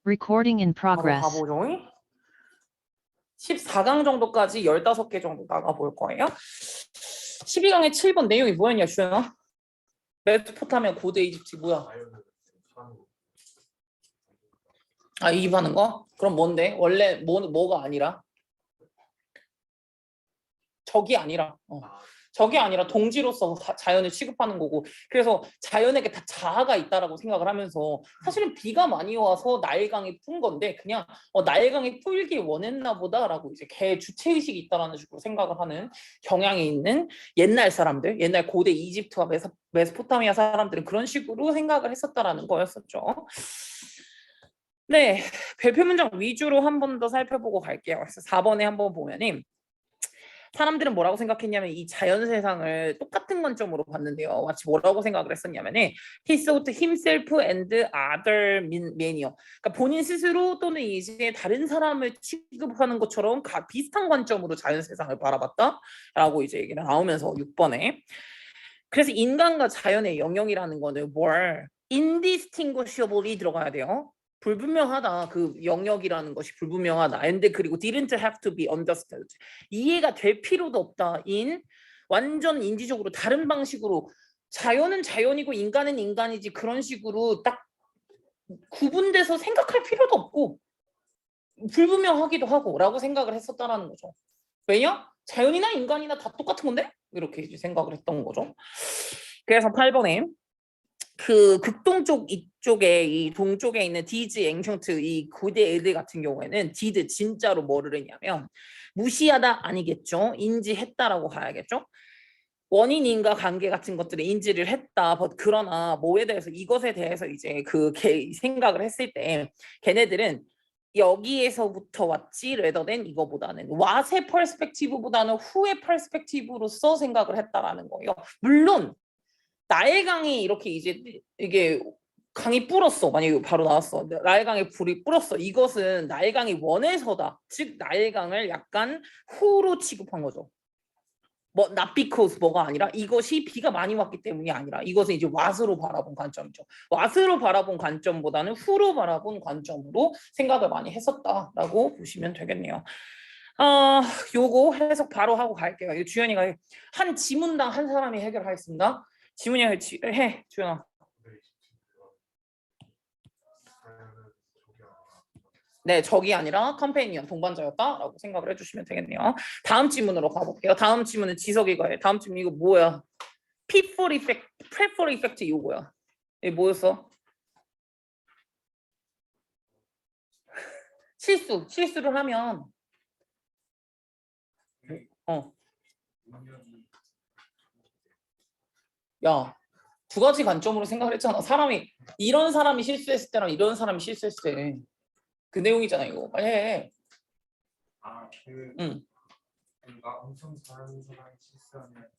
Recording in 바로 progress. 가보죠. 14강 정도까지 15개 정도 나가볼 거예요. 12강의 7번 내용이 뭐였냐, 주연아? 메소포타미아 고대 이집트 뭐야? 아, 이입하는 거? 그럼 뭔데? 원래 뭐가 아니라? 적이 아니라. 적이 아니라 동지로서 자연을 취급하는 거고, 그래서 자연에게 다 자아가 있다라고 생각을 하면서 사실은 비가 많이 와서 나일강이 푼 건데 그냥 나일강이 풀길 원했나 보다라고 이제 걔 주체의식이 있다라는 식으로 생각을 하는 경향이 있는 옛날 사람들, 옛날 고대 이집트와 메소포타미아 사람들은 그런 식으로 생각을 했었다라는 거였었죠. 네, 별표 문장 위주로 한 번 더 살펴보고 갈게요. 그래서 4번에 한번 보면은 사람들은 뭐라고 생각했냐면 이 자연 세상을 똑같은 관점으로 봤는데요. 마치 뭐라고 생각을 했었냐면은 he thought himself and other men이요. 그러니까 본인 스스로 또는 이제 다른 사람을 취급하는 것처럼 비슷한 관점으로 자연 세상을 바라봤다라고 이제 얘기가 나오면서 6번에 그래서 인간과 자연의 영역이라는 거는 뭘 indistinguishable이 들어가야 돼요. 불분명하다. 그 영역이라는 것이 불분명하다. and 그리고 didn't have to be understood. 이해가 될 필요도 없다. in 완전 인지적으로 다른 방식으로 자연은 자연이고 인간은 인간이지 그런 식으로 딱 구분돼서 생각할 필요도 없고 불분명하기도 하고 라고 생각을 했었다라는 거죠. 왜냐? 자연이나 인간이나 다 똑같은 건데? 이렇게 이제 생각을 했던 거죠. 그래서 8번에 그 극동쪽 이쪽에 이 동쪽에 있는 디즈 앵션트 이 고대 애들 같은 경우에는 디드 진짜로 뭐를 했냐면 무시하다 아니겠죠. 인지했다라고 가야겠죠. 원인인과 관계 같은 것들을 인지를 했다. 그러나 뭐에 대해서 이것에 대해서 이제 그 생각을 했을 때 걔네들은 여기에서부터 왔지 레더된 이거보다는 what의 퍼스펙티브보다는 who의 퍼스펙티브로서 생각을 했다라는 거예요. 물론 나일강이 이렇게 이제 이게 강이 불었어. 만약에 바로 나왔어. 나일강에 불이 불었어. 이것은 나일강이 원해서다. 즉 나일강을 약간 who로 취급한 거죠. 뭐 not because 뭐가 아니라 이것이 비가 많이 왔기 때문이 아니라 이것은 이제 what으로 바라본 관점이죠. what으로 바라본 관점보다는 who로 바라본 관점으로 생각을 많이 했었다라고 보시면 되겠네요. 요거 해석 바로 하고 갈게요. 이거 주연이가 한 지문당 한 사람이 해결하겠습니다. 지문이 해 주연아. 네, 적이 아니라 컴페니언, 동반자였다라고 생각을 해주시면 되겠네요. 다음 지문으로 가볼게요. 다음 지문은 지석이가 해. 다음 지문 이거 뭐야? P4 effect, P4 effect 이거야. 이게 뭐였어? 실수를 하면 야, 두 가지 관점으로 생각을 했잖아. 이런 사람이 실수했을 때랑 이런 사람이 실수했을 때 그 내용이잖아 이거. 빨리 해. 뭔가 엄청 잘하는 사람이 실수하면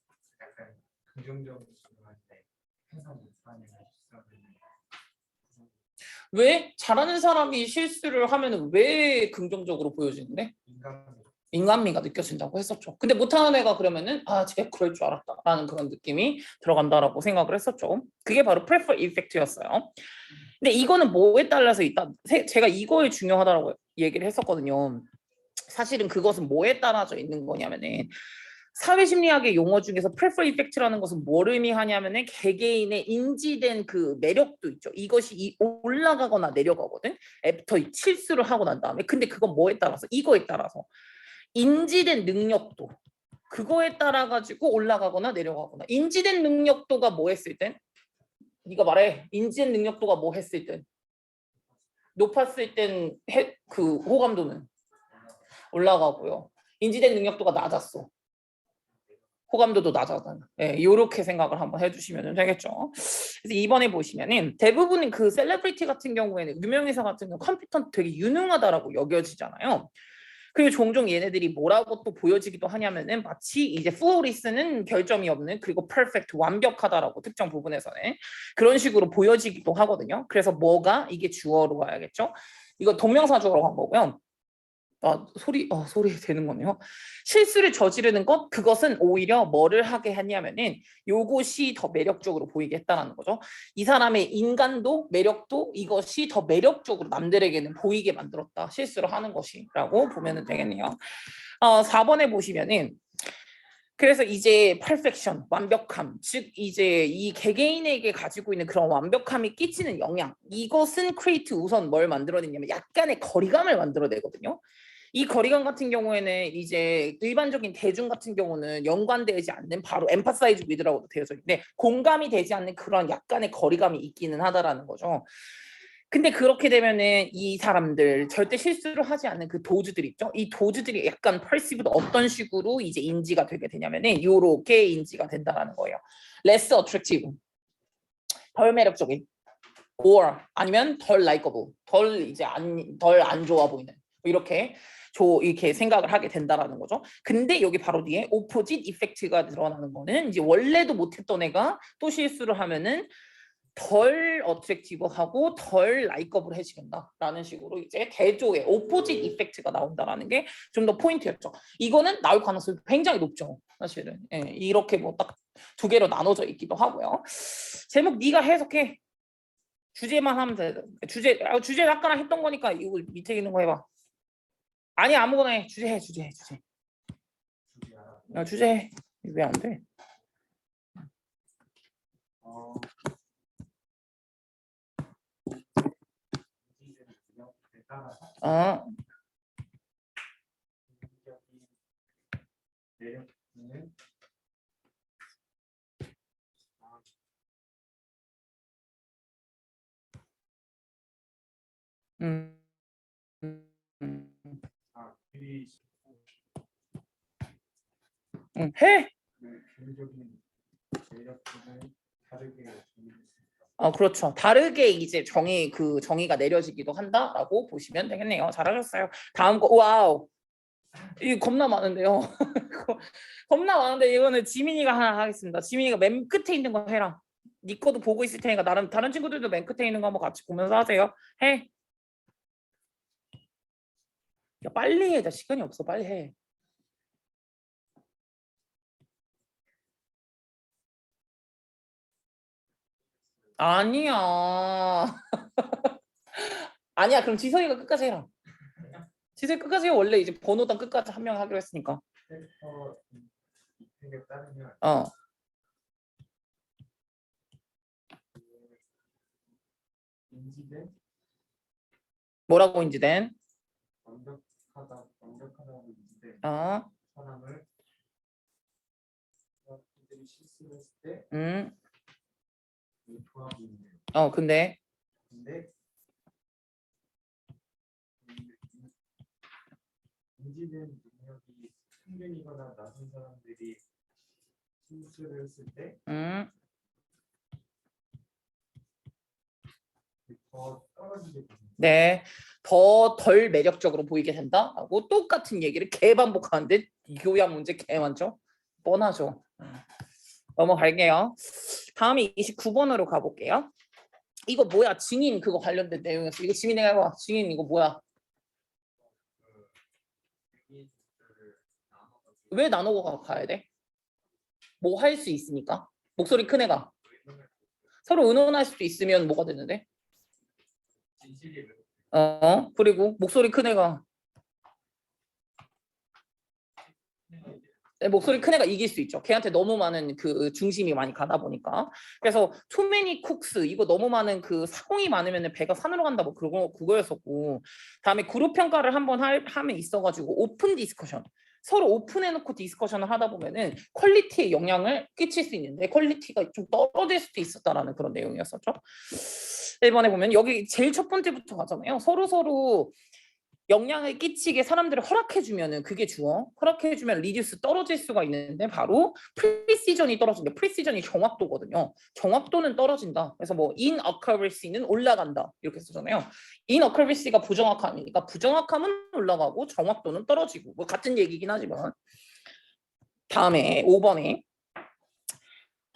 약간 긍정적으로 생각하는데 항상 못하는 사람이 실수하면 왜 잘하는 사람이 실수를 하면 왜 긍정적으로 보여지는데? 인간미가 느껴진다고 했었죠. 근데 못하는 애가 그러면은 쟤 그럴 줄 알았다라는 그런 느낌이 들어간다라고 생각을 했었죠. 그게 바로 prefer effect였어요. 근데 이거는 뭐에 따라서 있다. 제가 이거에 중요하다라고 얘기를 했었거든요. 사실은 그것은 뭐에 따라져 있는 거냐면은 사회심리학의 용어 중에서 prefer effect라는 것은 뭘 의미하냐면은 개개인의 인지된 그 매력도 있죠. 이것이 올라가거나 내려가거든. 애프터 실수를 하고 난 다음에. 근데 그건 뭐에 따라서? 이거에 따라서 인지된 능력도 그거에 따라 가지고 올라가거나 내려가거나. 인지된 능력도가 뭐 했을 땐? 네가 말해. 인지된 능력도가 뭐 했을 땐? 높았을 땐 그 호감도는 올라가고요. 인지된 능력도가 낮았어. 호감도도 낮아요. 네, 이렇게 생각을 한번 해주시면 되겠죠. 그래서 이번에 보시면은 대부분 그 셀레브리티 같은 경우에는 유명인사 같은 경우 컴퓨터 되게 유능하다라고 여겨지잖아요. 그리고 종종 얘네들이 뭐라고 또 보여지기도 하냐면은 마치 이제 플로리스는 결점이 없는 그리고 퍼펙트 완벽하다라고 특정 부분에서는 그런 식으로 보여지기도 하거든요. 그래서 뭐가 이게 주어로 가야겠죠. 이거 동명사 주어로 간 거고요. 소리 되는 거네요. 실수를 저지르는 것, 그것은 오히려 뭐를 하게 하냐면은 요것이 더 매력적으로 보이게 했다는 거죠. 이 사람의 인간도 매력도 이것이 더 매력적으로 남들에게는 보이게 만들었다. 실수를 하는 것이라고 보면 되겠네요. 4번에 보시면은 그래서 이제 perfection, 완벽함, 즉 이제 이 개개인에게 가지고 있는 그런 완벽함이 끼치는 영향, 이것은 크리에이트 우선 뭘 만들어내냐면 약간의 거리감을 만들어내거든요. 이 거리감 같은 경우에는 이제 일반적인 대중 같은 경우는 연관되지 않는 바로 emphasize with라고도 되어져 있는데 공감이 되지 않는 그런 약간의 거리감이 있기는 하다라는 거죠. 근데 그렇게 되면은 이 사람들 절대 실수를 하지 않는 그 도주들 있죠. 이 도주들이 약간 perceived 어떤 식으로 이제 인지가 되게 되냐면은 요렇게 인지가 된다라는 거예요. less attractive, 덜 매력적인, or 아니면 덜 likable, 덜 안 좋아 보이는 이렇게 이렇게 생각을 하게 된다라는 거죠. 근데 여기 바로 뒤에 opposite effect가 드러나는 거는 이제 원래도 못했던 애가 또 실수를 하면은 덜 어트랙티브하고 덜 라이커블해지겠다라는 식으로 이제 대조의 오포짓 이펙트가 나온다라는 게 좀 더 포인트였죠. 이거는 나올 가능성이 굉장히 높죠. 사실은 이렇게 뭐 딱 두 개로 나눠져 있기도 하고요. 제목 네가 해석해. 주제만 하면 돼. 주제 아까 했던 거니까 이거 밑에 있는 거 해봐. 아니 아무거나 해. 주제 해. 주제. 주제 해. 왜 안 돼? 음. 해. 그렇죠. 다르게 이제 정의가 내려지기도 한다라고 보시면 되겠네요. 잘하셨어요. 다음 거 와우. 이거 겁나 많은데요. 겁나 많은데 이거는 지민이가 하나 하겠습니다. 지민이가 맨 끝에 있는 거 해라. 네 거도 보고 있을 테니까 다른 친구들도 맨 끝에 있는 거 한번 같이 보면서 하세요. 해. 야, 빨리 해. 나 시간이 없어. 빨리 해. 아니야. 아니야. 그럼 지성이가 끝까지 해라. 지성이 끝까지 해. 원래 이제 번호당 끝까지 한 명 하기로 했으니까. 어. 뭐라고 인지된? 완벽하다고 인지된 어. 사람을 사람들이 실수를 했을 때 조합이 있는. 근데 인지된 능력이 평균이거나 낮은 사람들이 실수를 했을 때 더 떨어지게 됩니다. 네, 더 덜 매력적으로 보이게 된다라고 똑같은 얘기를 개반복하는데 이 교양 문제 개 많죠? 뻔하죠. 넘어갈게요. 다음에 29번으로 가볼게요. 이거 뭐야? 증인 그거 관련된 내용이었어. 이거 지민이가 해봐. 증인 이거 뭐야? 왜 나눠 가야 돼? 뭐 할 수 있으니까. 목소리 큰 애가. 서로 의논할 수도 있으면 뭐가 되는데? 그리고 목소리 큰 애가. 목소리 큰 애가 이길 수 있죠. 걔한테 너무 많은 그 중심이 많이 가다 보니까. 그래서 too many cooks 이거 너무 많은 그 사공이 많으면 배가 산으로 간다 뭐 그거였었고. 다음에 그룹 평가를 한번 하면 있어가지고 오픈 디스커션. 서로 오픈해놓고 디스커션을 하다 보면은 퀄리티에 영향을 끼칠 수 있는데 퀄리티가 좀 떨어질 수도 있었다라는 그런 내용이었었죠. 1번에 보면 여기 제일 첫 번째부터 가잖아요. 서로 영향을 끼치게 사람들을 허락해주면은 그게 주어. 허락해주면 리듀스 떨어질 수가 있는데 바로 프리시전이 떨어진다. 프리시전이 정확도거든요. 정확도는 떨어진다. 그래서 뭐 inaccuracy는 올라간다 이렇게 쓰잖아요. inaccuracy가 부정확함이니까 부정확함은 올라가고 정확도는 떨어지고 뭐 같은 얘기긴 하지만 다음에 5번에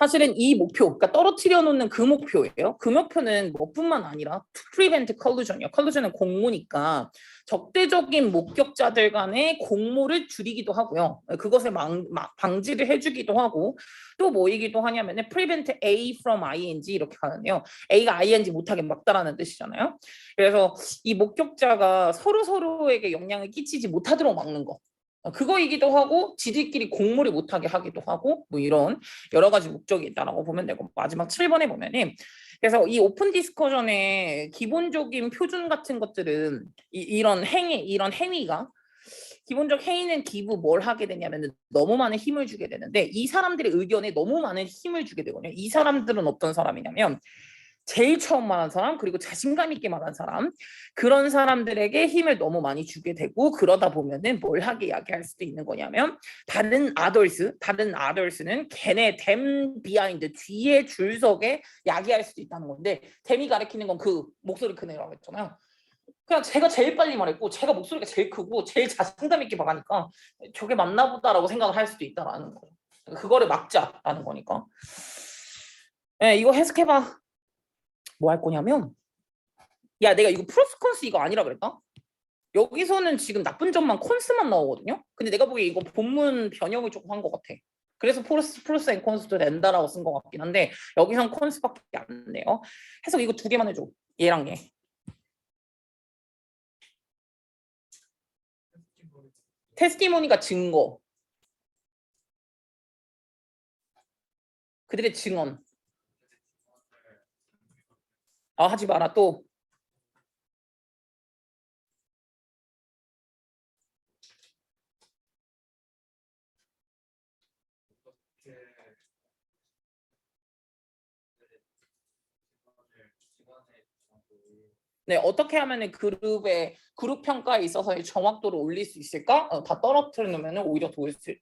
사실은 이 목표, 그러니까 떨어뜨려 놓는 그 목표예요. 그 목표는 뭐뿐만 아니라 to prevent collusion이요. collusion은 공모니까 적대적인 목격자들 간의 공모를 줄이기도 하고요. 그것을 방지를 해주기도 하고 또 뭐이기도 하냐면은 prevent A from ing 이렇게 가는데요. A가 ing 못하게 막다라는 뜻이잖아요. 그래서 이 목격자가 서로에게 영향을 끼치지 못하도록 막는 거. 그거이기도 하고 지들끼리 공모를 못하게 하기도 하고 뭐 이런 여러 가지 목적이 있다라고 보면 되고 마지막 7번에 보면은 그래서 이 오픈 디스커션의 기본적인 표준 같은 것들은 이런 행위가 기본적 행위는 기부 뭘 하게 되냐면은 너무 많은 힘을 주게 되는데 이 사람들의 의견에 너무 많은 힘을 주게 되거든요. 이 사람들은 어떤 사람이냐면 제일 처음 말한 사람 그리고 자신감 있게 말한 사람 그런 사람들에게 힘을 너무 많이 주게 되고 그러다 보면은 뭘 하게 야기할 수도 있는 거냐면 다른 아더스는 걔네 댐 비하인드 뒤에 줄석에 야기할 수도 있다는 건데 댐이 가리키는 건 그 목소리 크네라고 했잖아요. 그냥 제가 제일 빨리 말했고 제가 목소리가 제일 크고 제일 자신감 있게 말하니까 저게 맞나 보다라고 생각을 할 수도 있다라는 거예요. 그거를 막자라는 거니까. 네, 이거 해석해봐. 뭐 할 거냐면 야 내가 이거 프로스 콘스 이거 아니라 그랬다? 여기서는 지금 나쁜 점만 콘스만 나오거든요. 근데 내가 보기에 이거 본문 변형을 조금 한 것 같아. 그래서 프로스 앤 콘스도 된다라고 쓴 것 같긴 한데 여기선 콘스밖에 안 돼요. 해석 이거 두 개만 해줘. 얘랑 얘. 테스티모니가 증거. 그들의 증언. 아 하지 마라 또. 네, 어떻게 하면은 그룹 평가에 있어서의 정확도를 올릴 수 있을까? 다 떨어뜨려 놓으면 오히려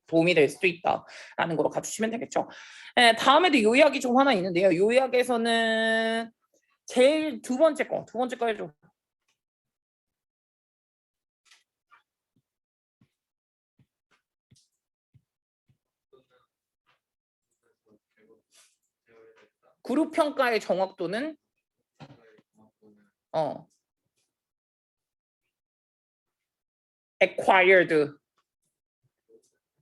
도움이 될 수도 있다라는 거로 갖추시면 되겠죠. 네, 다음에도 요약이 좀 하나 있는데요. 요약에서는 제일 두 번째 거 해줘. 그룹 평가의 정확도는 acquired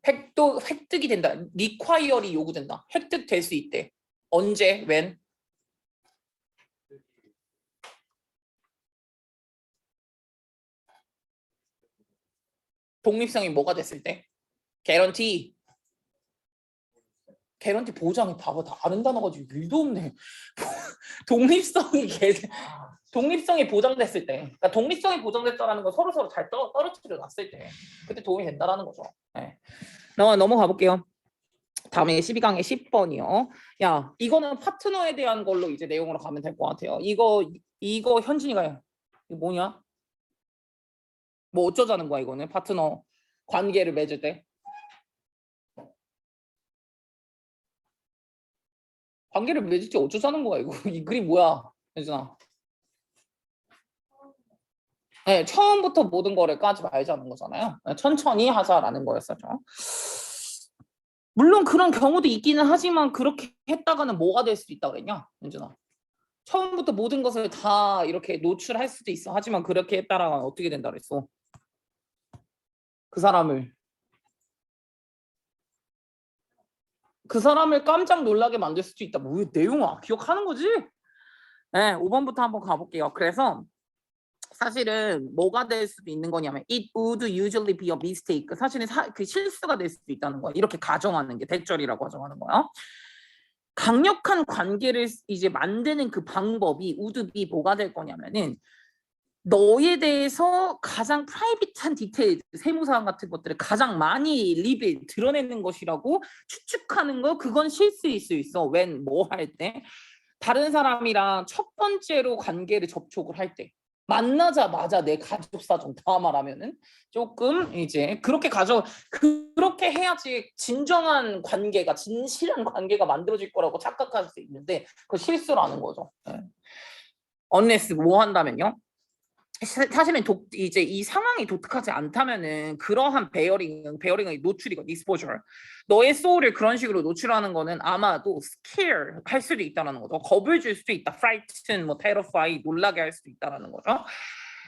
획득이 된다. require이 요구된다. 획득될 수 있대. 언제? when? 독립성이 뭐가 됐을 때? guarantee 보장이 봐봐 다른 단어 가지고 일도 없네. 독립성이 보장됐을 때, 그러니까 독립성이 보장됐다라는 건 서로 잘 떨어뜨려 놨을 때 그때 도움이 된다라는 거죠. 네. 넘어가 볼게요. 다음에 12강의 10번이요. 야, 이거는 파트너에 대한 걸로 이제 내용으로 가면 될 것 같아요. 이거 현진이가 이거 뭐냐? 뭐 어쩌자는 거야 이거는 파트너 관계를 맺을 때. 관계를 맺을지 어쩌자는 거야 이거. 이 그림 뭐야, 현진아? 네, 처음부터 모든 거를 까지 말자는 거잖아요. 네, 천천히 하자라는 거였었죠. 물론 그런 경우도 있기는 하지만 그렇게 했다가는 뭐가 될 수도 있다 그랬냐, 현진아? 처음부터 모든 것을 다 이렇게 노출할 수도 있어. 하지만 그렇게 했다가 어떻게 된다 그랬어? 그 사람을 깜짝 놀라게 만들 수도 있다. 뭐 내용아 기억하는 거지? 네, 5번부터 한번 가볼게요. 그래서 사실은 뭐가 될 수도 있는 거냐면 it would usually be a mistake. 사실은 그 실수가 될 수도 있다는 거야. 이렇게 가정하는 게 대절이라고 가정하는 거야. 강력한 관계를 이제 만드는 그 방법이 would be 뭐가 될 거냐면은 너에 대해서 가장 프라이빗한 디테일, 세무사항 같은 것들을 가장 많이 드러내는 것이라고 추측하는 거 그건 실수일 수 있어. when 뭐 할 때? 다른 사람이랑 첫 번째로 관계를 접촉을 할 때. 만나자마자 내 가족 사정 다 말하면은 조금 이제 그렇게 해야지 진정한 관계가 진실한 관계가 만들어질 거라고 착각할 수 있는데 그 실수라는 거죠. 네. unless 뭐 한다면요? 사실은 이제 이 상황이 독특하지 않다면은 그러한 베어링의 노출이거든, exposure. 너의 소울을 그런 식으로 노출하는 거는 아마도 scare 할 수도 있다라는 거죠. 겁을 줄 수도 있다. frighten, 뭐 terrify, 놀라게 할 수도 있다라는 거죠.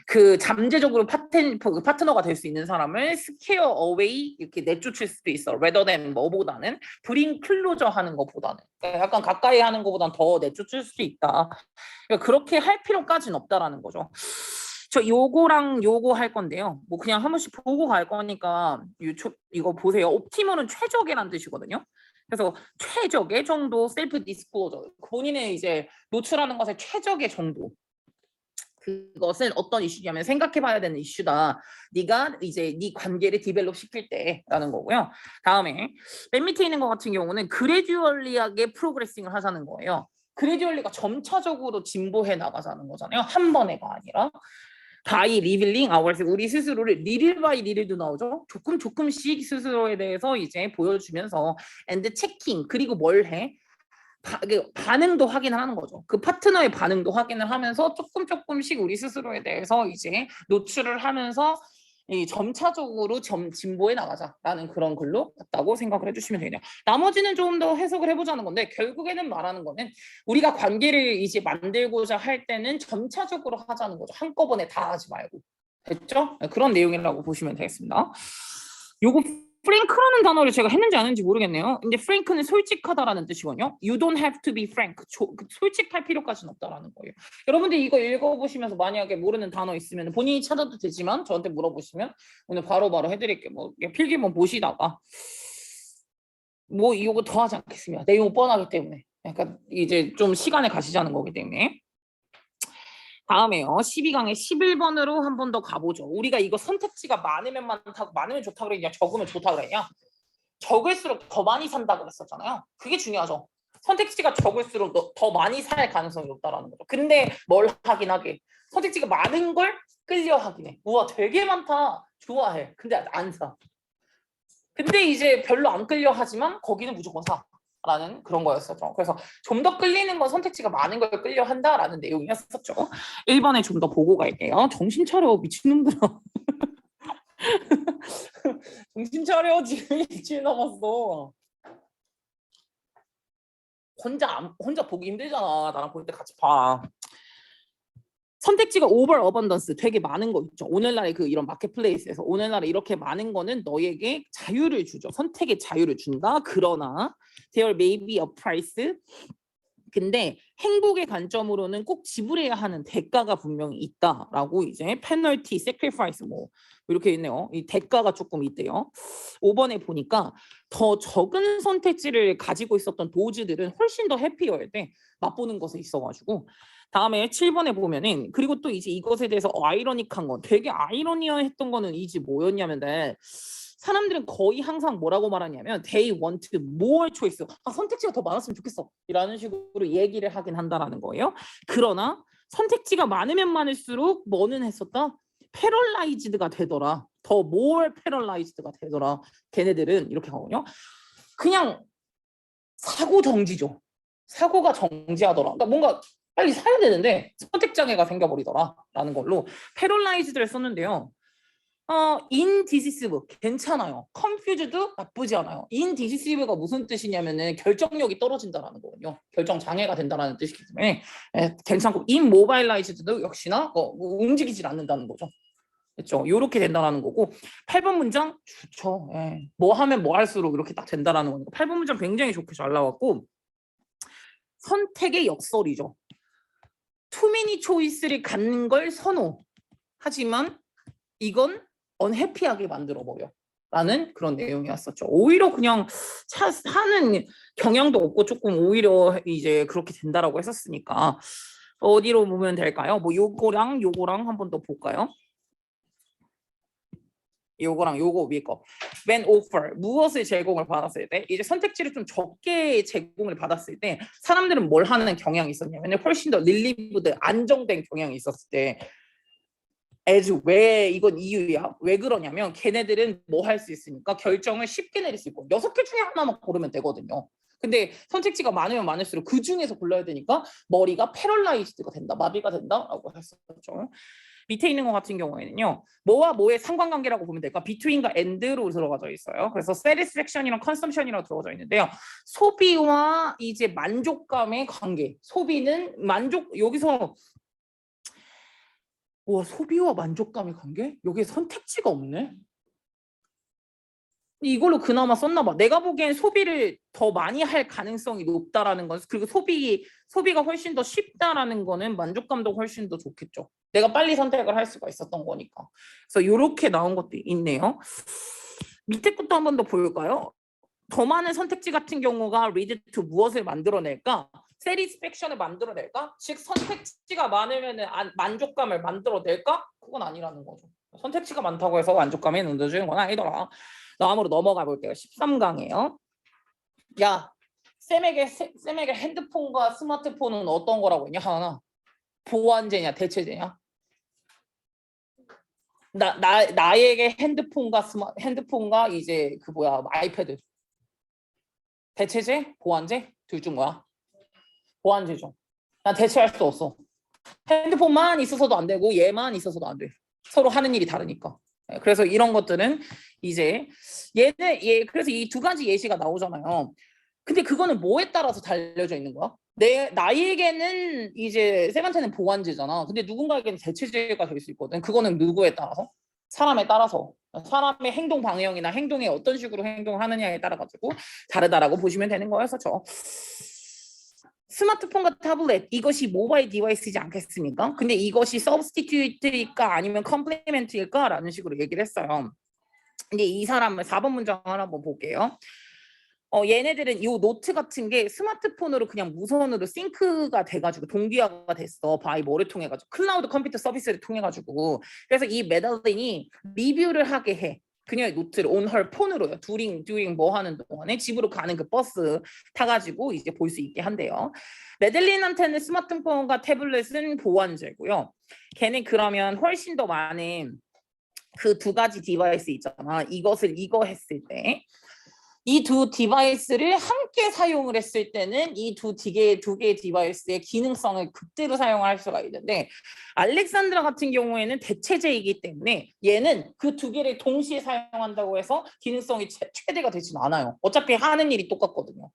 그 잠재적으로 파트너가 될 수 있는 사람을 scare away 이렇게 내쫓을 수도 있어. rather than 뭐보다는 bring closer 하는 것보다는 그러니까 약간 가까이 하는 것보다는 더 내쫓을 수도 있다. 그러니까 그렇게 할 필요까지는 없다라는 거죠. 저 요거랑 요거 할 건데요. 뭐 그냥 한 번씩 보고 갈 거니까 이거 보세요. 옵티멀은 최적이라는 뜻이거든요. 그래서 최적의 정도 셀프 디스클로저 본인의 이제 노출하는 것의 최적의 정도 그것은 어떤 이슈냐면 생각해봐야 되는 이슈다. 네가 이제 네 관계를 디벨롭 시킬 때라는 거고요. 다음에 맨 밑에 있는 것 같은 경우는 그래듀얼리하게 프로그레싱을 하자는 거예요. 그래듀얼리가 점차적으로 진보해 나가자는 거잖아요. 한 번에가 아니라. by revealing ourselves 우리 스스로를 리릴 바이 리릴도 나오죠. 조금씩 스스로에 대해서 이제 보여주면서 and checking 그리고 뭘 해? 반응도 확인을 하는 거죠. 그 파트너의 반응도 확인을 하면서 조금씩 우리 스스로에 대해서 이제 노출을 하면서 이 점차적으로 진보해 나가자라는 그런 글로 같다고 생각을 해주시면 되네요. 나머지는 좀 더 해석을 해보자는 건데 결국에는 말하는 거는 우리가 관계를 이제 만들고자 할 때는 점차적으로 하자는 거죠. 한꺼번에 다 하지 말고. 됐죠? 그런 내용이라고 보시면 되겠습니다. 요거 프랭크라는 단어를 제가 했는지 안 했는지 모르겠네요. 근데 프랭크는 솔직하다라는 뜻이거든요. You don't have to be frank. 솔직할 필요까지는 없다라는 거예요. 여러분들 이거 읽어보시면서 만약에 모르는 단어 있으면 본인이 찾아도 되지만 저한테 물어보시면 오늘 바로바로 해드릴게요. 뭐 필기문 보시다가 뭐 이거 더 하지 않겠습니다. 내용 뻔하기 때문에. 약간 이제 좀 시간을 가시자는 거기 때문에. 다음에요. 12강의 11번으로 한 번 더 가보죠. 우리가 이거 선택지가 많으면 좋다 그랬냐 적으면 좋다 그랬냐. 적을수록 더 많이 산다 그랬었잖아요. 그게 중요하죠. 선택지가 적을수록 더 많이 살 가능성이 높다라는 거죠. 근데 뭘 하긴 하게. 선택지가 많은 걸 끌려 하긴 해. 우와 되게 많다. 좋아해. 근데 안 사. 근데 이제 별로 안 끌려 하지만 거기는 무조건 사. 라는 그런 거였었죠. 그래서 좀 더 끌리는 건 선택지가 많은 걸 끌려 한다라는 내용이었었죠. 1번에 좀 더 보고 갈게요. 정신 차려 미친놈들아. 정신 차려 지금 일주일 남았어. 혼자 보기 힘들잖아. 나랑 볼 때 같이 봐. 선택지가 오버 어번던스 되게 많은 거 있죠. 오늘날의 그 이런 마켓플레이스에서 오늘날에 이렇게 많은 거는 너에게 자유를 주죠. 선택의 자유를 준다. 그러나 there may be a price. 근데 행복의 관점으로는 꼭 지불해야 하는 대가가 분명히 있다라고 이제 페널티, sacrifice 뭐 이렇게 있네요. 이 대가가 조금 있대요. 5번에 보니까 더 적은 선택지를 가지고 있었던 도주들은 훨씬 더 해피여야 돼. 맛보는 것에 있어가지고. 다음에 7번에 보면은 그리고 또 이제 이것에 대해서 아이러닉한 건 되게 아이러니했던 거는 이제 뭐였냐면 사람들은 거의 항상 뭐라고 말하냐면 they want more choice. 선택지가 더 많았으면 좋겠어. 이라는 식으로 얘기를 하긴 한다라는 거예요. 그러나 선택지가 많으면 많을수록 뭐는 했었다? 패럴라이즈드가 되더라. 더 more 패럴라이즈드가 되더라. 걔네들은 이렇게 하거든요. 그냥 사고 정지죠. 사고가 정지하더라. 그러니까 뭔가 빨리 사야 되는데 선택장애가 생겨버리더라. 라는 걸로 패럴라이즈드를 썼는데요. indecisive 괜찮아요. confused도 나쁘지 않아요. indecisive가 무슨 뜻이냐면은 결정력이 떨어진다라는 거거든요. 결정 장애가 된다라는 뜻이기 때문에 괜찮고 immobilized도 역시나 움직이질 않는다는 거죠. 그렇죠. 이렇게 된다라는 거고 8번 문장 좋죠. 예. 뭐 하면 뭐 할수록 이렇게 딱 된다라는 거니까 8번 문장 굉장히 좋게 잘 나왔고 선택의 역설이죠. too many choice를 갖는 걸 선호. 하지만 이건 언해피하게 만들어버려. 라는 그런 내용이었었죠. 오히려 그냥 하는 경향도 없고 조금 오히려 이제 그렇게 된다라고 했었으니까 어디로 보면 될까요? 뭐 요거랑 요거랑 한 번 더 볼까요? 요거랑 요거 위에 거. When offer 무엇을 제공을 받았을 때 이제 선택지를 좀 적게 제공을 받았을 때 사람들은 뭘 하는 경향이 있었냐면 훨씬 더 릴리브드 안정된 경향이 있었을 때 왜 이건 이유야? 왜 그러냐면 걔네들은 뭐 할 수 있으니까 결정을 쉽게 내릴 수 있고 6개 중에 하나만 고르면 되거든요. 근데 선택지가 많으면 많을수록 그 중에서 골라야 되니까 머리가 패럴라이즈드가 된다, 마비가 된다라고 했었죠. 밑에 있는 것 같은 경우에는요. 뭐와 뭐의 상관관계라고 보면 될까? between과 and로 들어가져 있어요. 그래서 satisfaction이랑 consumption이라고 들어가져 있는데요. 소비와 이제 만족감의 관계. 소비는 만족 여기서 와 소비와 만족감의 관계? 여기에 선택지가 없네. 이걸로 그나마 썼나 봐. 내가 보기엔 소비를 더 많이 할 가능성이 높다라는 건 그리고 소비가 훨씬 더 쉽다라는 거는 만족감도 훨씬 더 좋겠죠. 내가 빨리 선택을 할 수가 있었던 거니까. 그래서 이렇게 나온 것도 있네요. 밑에 것도 한 번 더 볼까요? 더 많은 선택지 같은 경우가 lead to 무엇을 만들어낼까? satisfaction을 만들어낼까? 즉 선택지가 많으면 만족감을 만들어낼까? 그건 아니라는 거죠. 선택지가 많다고 해서 만족감에 넣어주는 건 아니더라. 다음으로 넘어가 볼게요. 13강이에요. 야, 쌤에게 핸드폰과 스마트폰은 어떤 거라고 했냐? 하나. 보완제냐, 대체제냐? 나에게 핸드폰과 이제 그 뭐야, 아이패드. 대체제? 보완제? 둘 중 뭐야? 보완제죠. 난 대체할 수 없어. 핸드폰만 있어서도 안 되고 얘만 있어서도 안 돼. 서로 하는 일이 다르니까. 그래서 이런 것들은 이제 그래서 이 두 가지 예시가 나오잖아요. 근데 그거는 뭐에 따라서 달려져 있는 거야? 나에게는 이제 쌤한테는 보완제잖아. 근데 누군가에게는 대체제가 될 수 있거든. 그거는 누구에 따라서? 사람에 따라서. 사람의 행동 방향이나 행동에 어떤 식으로 행동을 하느냐에 따라 가지고 다르다라고 보시면 되는 거여서 스마트폰과 타블렛 이것이 모바일 디바이스이지 않겠습니까? 근데 이것이 substitute일까 아니면 complement일까? 라는 식으로 얘기를 했어요. 근데 이 사람을 4번 문장을 한번 볼게요. 얘네들은 이 노트 같은 게 스마트폰으로 그냥 무선으로 싱크가 돼가지고 동기화가 됐어. 바이 뭐를 통해 가지고 클라우드 컴퓨터 서비스를 통해 가지고 그래서 이 메달린이 리뷰를 하게 해. 그녀의 노트를 on her 폰으로요. during 뭐 하는 동안에 집으로 가는 그 버스 타가지고 이제 볼 수 있게 한대요. 메들린한테는 스마트폰과 태블릿은 보완제고요. 걔는 그러면 훨씬 더 많은 그 두 가지 디바이스 있잖아. 이거 했을 때 이 두 디바이스를 함께 사용을 했을 때는 이 두 개의 디바이스의 기능성을 그대로 사용할 수가 있는데 알렉산드라 같은 경우에는 대체제이기 때문에 얘는 그 두 개를 동시에 사용한다고 해서 기능성이 최대가 되진 않아요. 어차피 하는 일이 똑같거든요.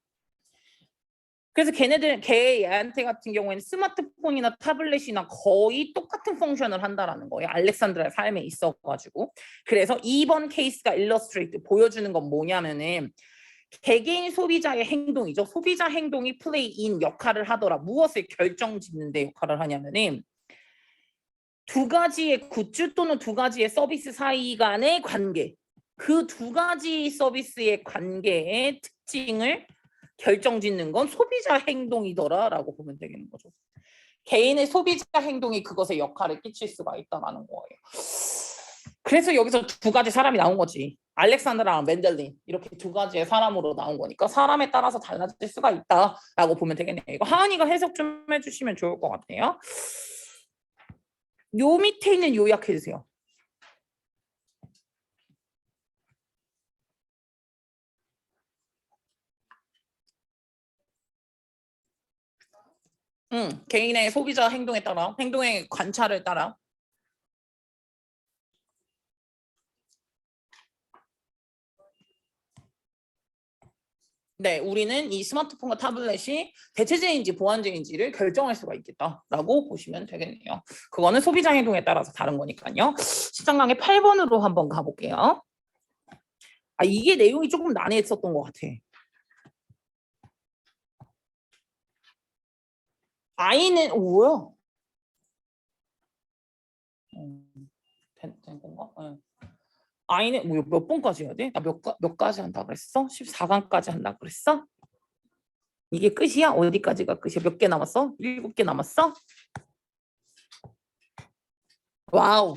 그래서 걔한테 같은 경우에는 스마트폰이나 타블렛이나 거의 똑같은 펑션을 한다라는 거예요. 알렉산드라의 삶에 있어가지고. 그래서 2번 케이스가 illustrate 보여주는 건 뭐냐면은 개개인 소비자의 행동이죠. 소비자 행동이 play in 역할을 하더라. 무엇을 결정짓는 데 역할을 하냐면은 두 가지의 굿즈 또는 두 가지의 서비스 사이 간의 관계. 그 두 가지 서비스의 관계의 특징을 결정짓는 건 소비자 행동이더라라고 보면 되겠는 거죠. 개인의 소비자 행동이 그것에 역할을 끼칠 수가 있다는 거예요. 그래서 여기서 두 가지 사람이 나온 거지. 알렉산드라랑 맨델린 이렇게 두 가지의 사람으로 나온 거니까 사람에 따라서 달라질 수가 있다라고 보면 되겠네요. 이거 하은이가 해석 좀 해주시면 좋을 것 같아요. 요 밑에 있는 요약해 주세요. 개인의 소비자 행동에 따라 행동의 관찰을 따라 네, 우리는 이 스마트폰과 타블렛이 대체제인지 보완제인지를 결정할 수가 있겠다라고 보시면 되겠네요. 그거는 소비자 행동에 따라서 다른 거니까요. 13강의 8번으로 한번 가볼게요. 이게 내용이 조금 난해했었던 것 같아. 아이는 뭐야? 된 건가? 네. 아이는 뭐 몇 번까지 해야 돼? 나 몇 가지 한다 그랬어? 14강까지 한다 그랬어? 이게 끝이야? 어디까지가 끝이야? 몇 개 남았어? 7개 남았어? 와우.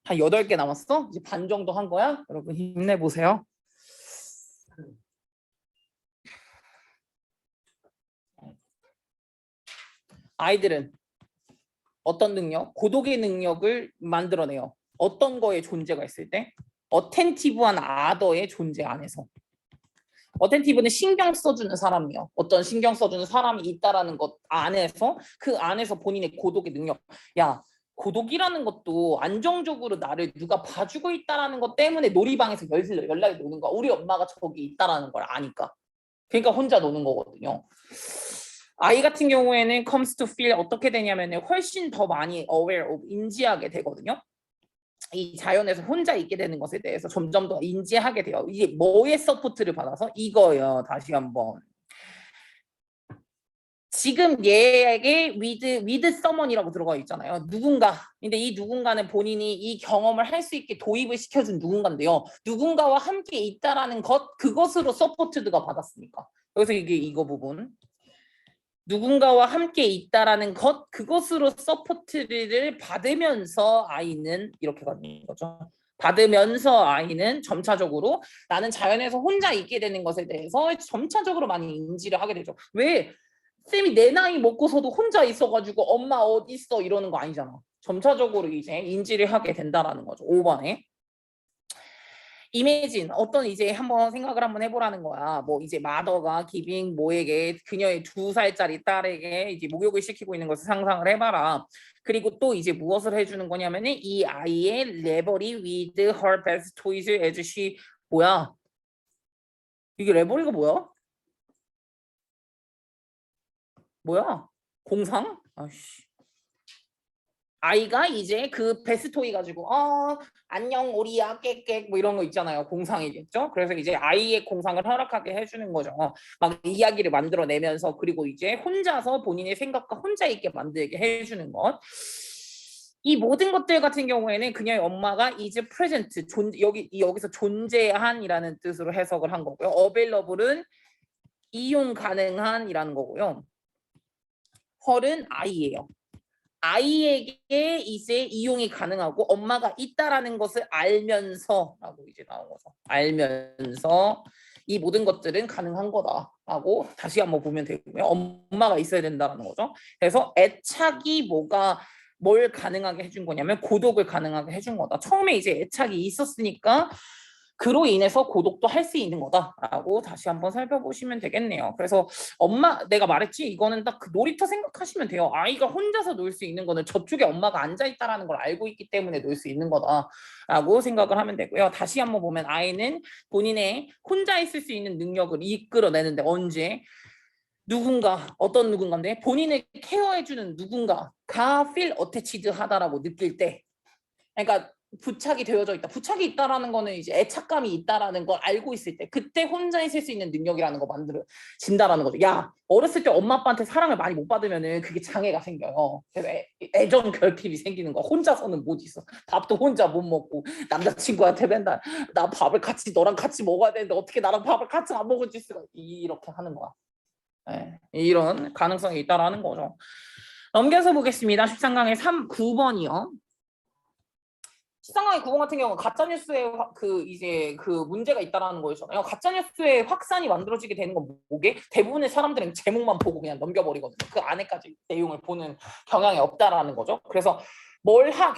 한 8개 남았어? 이제 반 정도 한 거야? 여러분 힘내보세요. 아이들은 어떤 능력? 고독의 능력을 만들어내요. 어떤 거에 존재가 있을 때? 어텐티브한 아더의 존재 안에서. 어텐티브는 신경 써주는 사람이요. 어떤 신경 써주는 사람이 있다라는 것 안에서 그 안에서 본인의 고독의 능력. 야, 고독이라는 것도 안정적으로 나를 누가 봐주고 있다라는 것 때문에 놀이방에서 연락이 오는 거야. 우리 엄마가 저기 있다라는 걸 아니까. 그러니까 혼자 노는 거거든요. 아이 같은 경우에는 comes to feel 어떻게 되냐면 훨씬 더 많이 aware of 인지하게 되거든요. 이 자연에서 혼자 있게 되는 것에 대해서 점점 더 인지하게 돼요. 이게 뭐의 서포트를 받아서 이거요. 다시 한번. 지금 얘에게 with someone이라고 들어가 있잖아요. 누군가. 근데 이 누군가는 본인이 이 경험을 할 수 있게 도입을 시켜준 누군가인데요. 누군가와 함께 있다라는 것, 그것으로 서포트드가 받았으니까. 그래서 이게 이거 부분. 누군가와 함께 있다라는 것, 그것으로 서포트를 받으면서 아이는 이렇게 가는 거죠. 받으면서 아이는 점차적으로 나는 자연에서 혼자 있게 되는 것에 대해서 점차적으로 많이 인지를 하게 되죠. 왜? 쌤이 내 나이 먹고서도 혼자 있어가지고 엄마 어디 있어 이러는 거 아니잖아. 점차적으로 이제 인지를 하게 된다라는 거죠. 5번에. 이미진 어떤 이제 한번 생각을 한번 해보라는 거야. 뭐 이제 마더가 기빙 모에게 그녀의 2살짜리 딸에게 이제 목욕을 시키고 있는 것을 상상을 해봐라. 그리고 또 이제 무엇을 해주는 거냐면은 이 아이의 레버리 with her best toys as she 뭐야? 이게 레버리가 뭐야? 뭐야? 공상? 아씨. 아이가 이제 그 베스토이 가지고 안녕 오리야 깨깨 뭐 이런 거 있잖아요. 공상이겠죠. 그래서 이제 아이의 공상을 허락하게 해주는 거죠. 막 이야기를 만들어내면서 그리고 이제 혼자서 본인의 생각과 혼자 있게 만들게 해주는 것. 이 모든 것들 같은 경우에는 그녀의 엄마가 is present 여기서 존재한이라는 뜻으로 해석을 한 거고요. available은 이용 가능한이라는 거고요. 헐은 아이예요. 아이에게 이제 이용이 가능하고 엄마가 있다라는 것을 알면서라고 이제 나온 거죠. 알면서 이 모든 것들은 가능한 거다라고 다시 한번 보면 되고요. 엄마가 있어야 된다는 거죠. 그래서 애착이 뭘 가능하게 해준 거냐면 고독을 가능하게 해준 거다. 처음에 이제 애착이 있었으니까 그로 인해서 고독도 할 수 있는 거다라고 다시 한번 살펴보시면 되겠네요. 그래서 내가 말했지 이거는 딱 그 놀이터 생각하시면 돼요. 아이가 혼자서 놀 수 있는 거는 저쪽에 엄마가 앉아 있다라는 걸 알고 있기 때문에 놀 수 있는 거다라고 생각을 하면 되고요. 다시 한번 보면 아이는 본인의 혼자 있을 수 있는 능력을 이끌어내는데 언제? 어떤 누군가인데 본인을 케어해주는 누군가가 feel attached 하다라고 느낄 때 그러니까 부착이 되어져 있다. 부착이 있다라는 거는 이제 애착감이 있다라는 걸 알고 있을 때 그때 혼자 있을 수 있는 능력이라는 거 만들어진다라는 거죠. 야 어렸을 때 엄마 아빠한테 사랑을 많이 못 받으면은 그게 장애가 생겨요. 그래서 애정 결핍이 생기는 거. 혼자서는 못 있어. 밥도 혼자 못 먹고 남자친구한테 맨날 나 밥을 너랑 같이 먹어야 되는데 어떻게 나랑 밥을 같이 안 먹을 수가 이렇게 하는 거야. 네, 이런 가능성이 있다라는 거죠. 넘겨서 보겠습니다. 13강의 9번이요. 13강의 9번 같은 경우는 가짜뉴스에 그 문제가 있다라는 거였잖아요. 가짜뉴스의 확산이 만들어지게 되는 건 뭐게? 대부분의 사람들은 제목만 보고 그냥 넘겨버리거든요. 그 안에까지 내용을 보는 경향이 없다라는 거죠. 그래서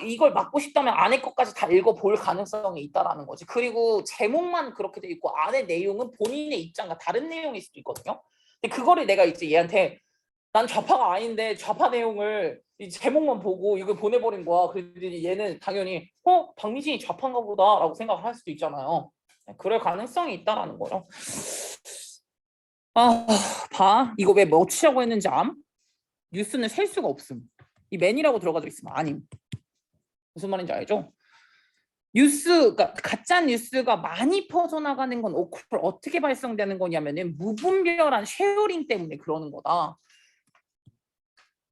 이걸 막고 싶다면 안에 것까지 다 읽어볼 가능성이 있다라는 거지. 그리고 제목만 그렇게 돼 있고 안에 내용은 본인의 입장과 다른 내용일 수도 있거든요. 근데 그거를 내가 이제 얘한테 난 좌파가 아닌데 좌파 내용을 이 제목만 보고 이걸 보내버린 거야. 그랬더니 얘는 당연히 박미진이 좌파인가 보다라고 생각을 할 수도 있잖아요. 그럴 가능성이 있다라는 거죠. 이거 왜 뭐치라고 했는지 암? 뉴스는 셀 수가 없음. 이 맨이라고 들어가져 있으면 아님. 무슨 말인지 알죠? 그러니까 가짜 뉴스가 많이 퍼져나가는 건 어떻게 발생되는 거냐면은 무분별한 쉐어링 때문에 그러는 거다.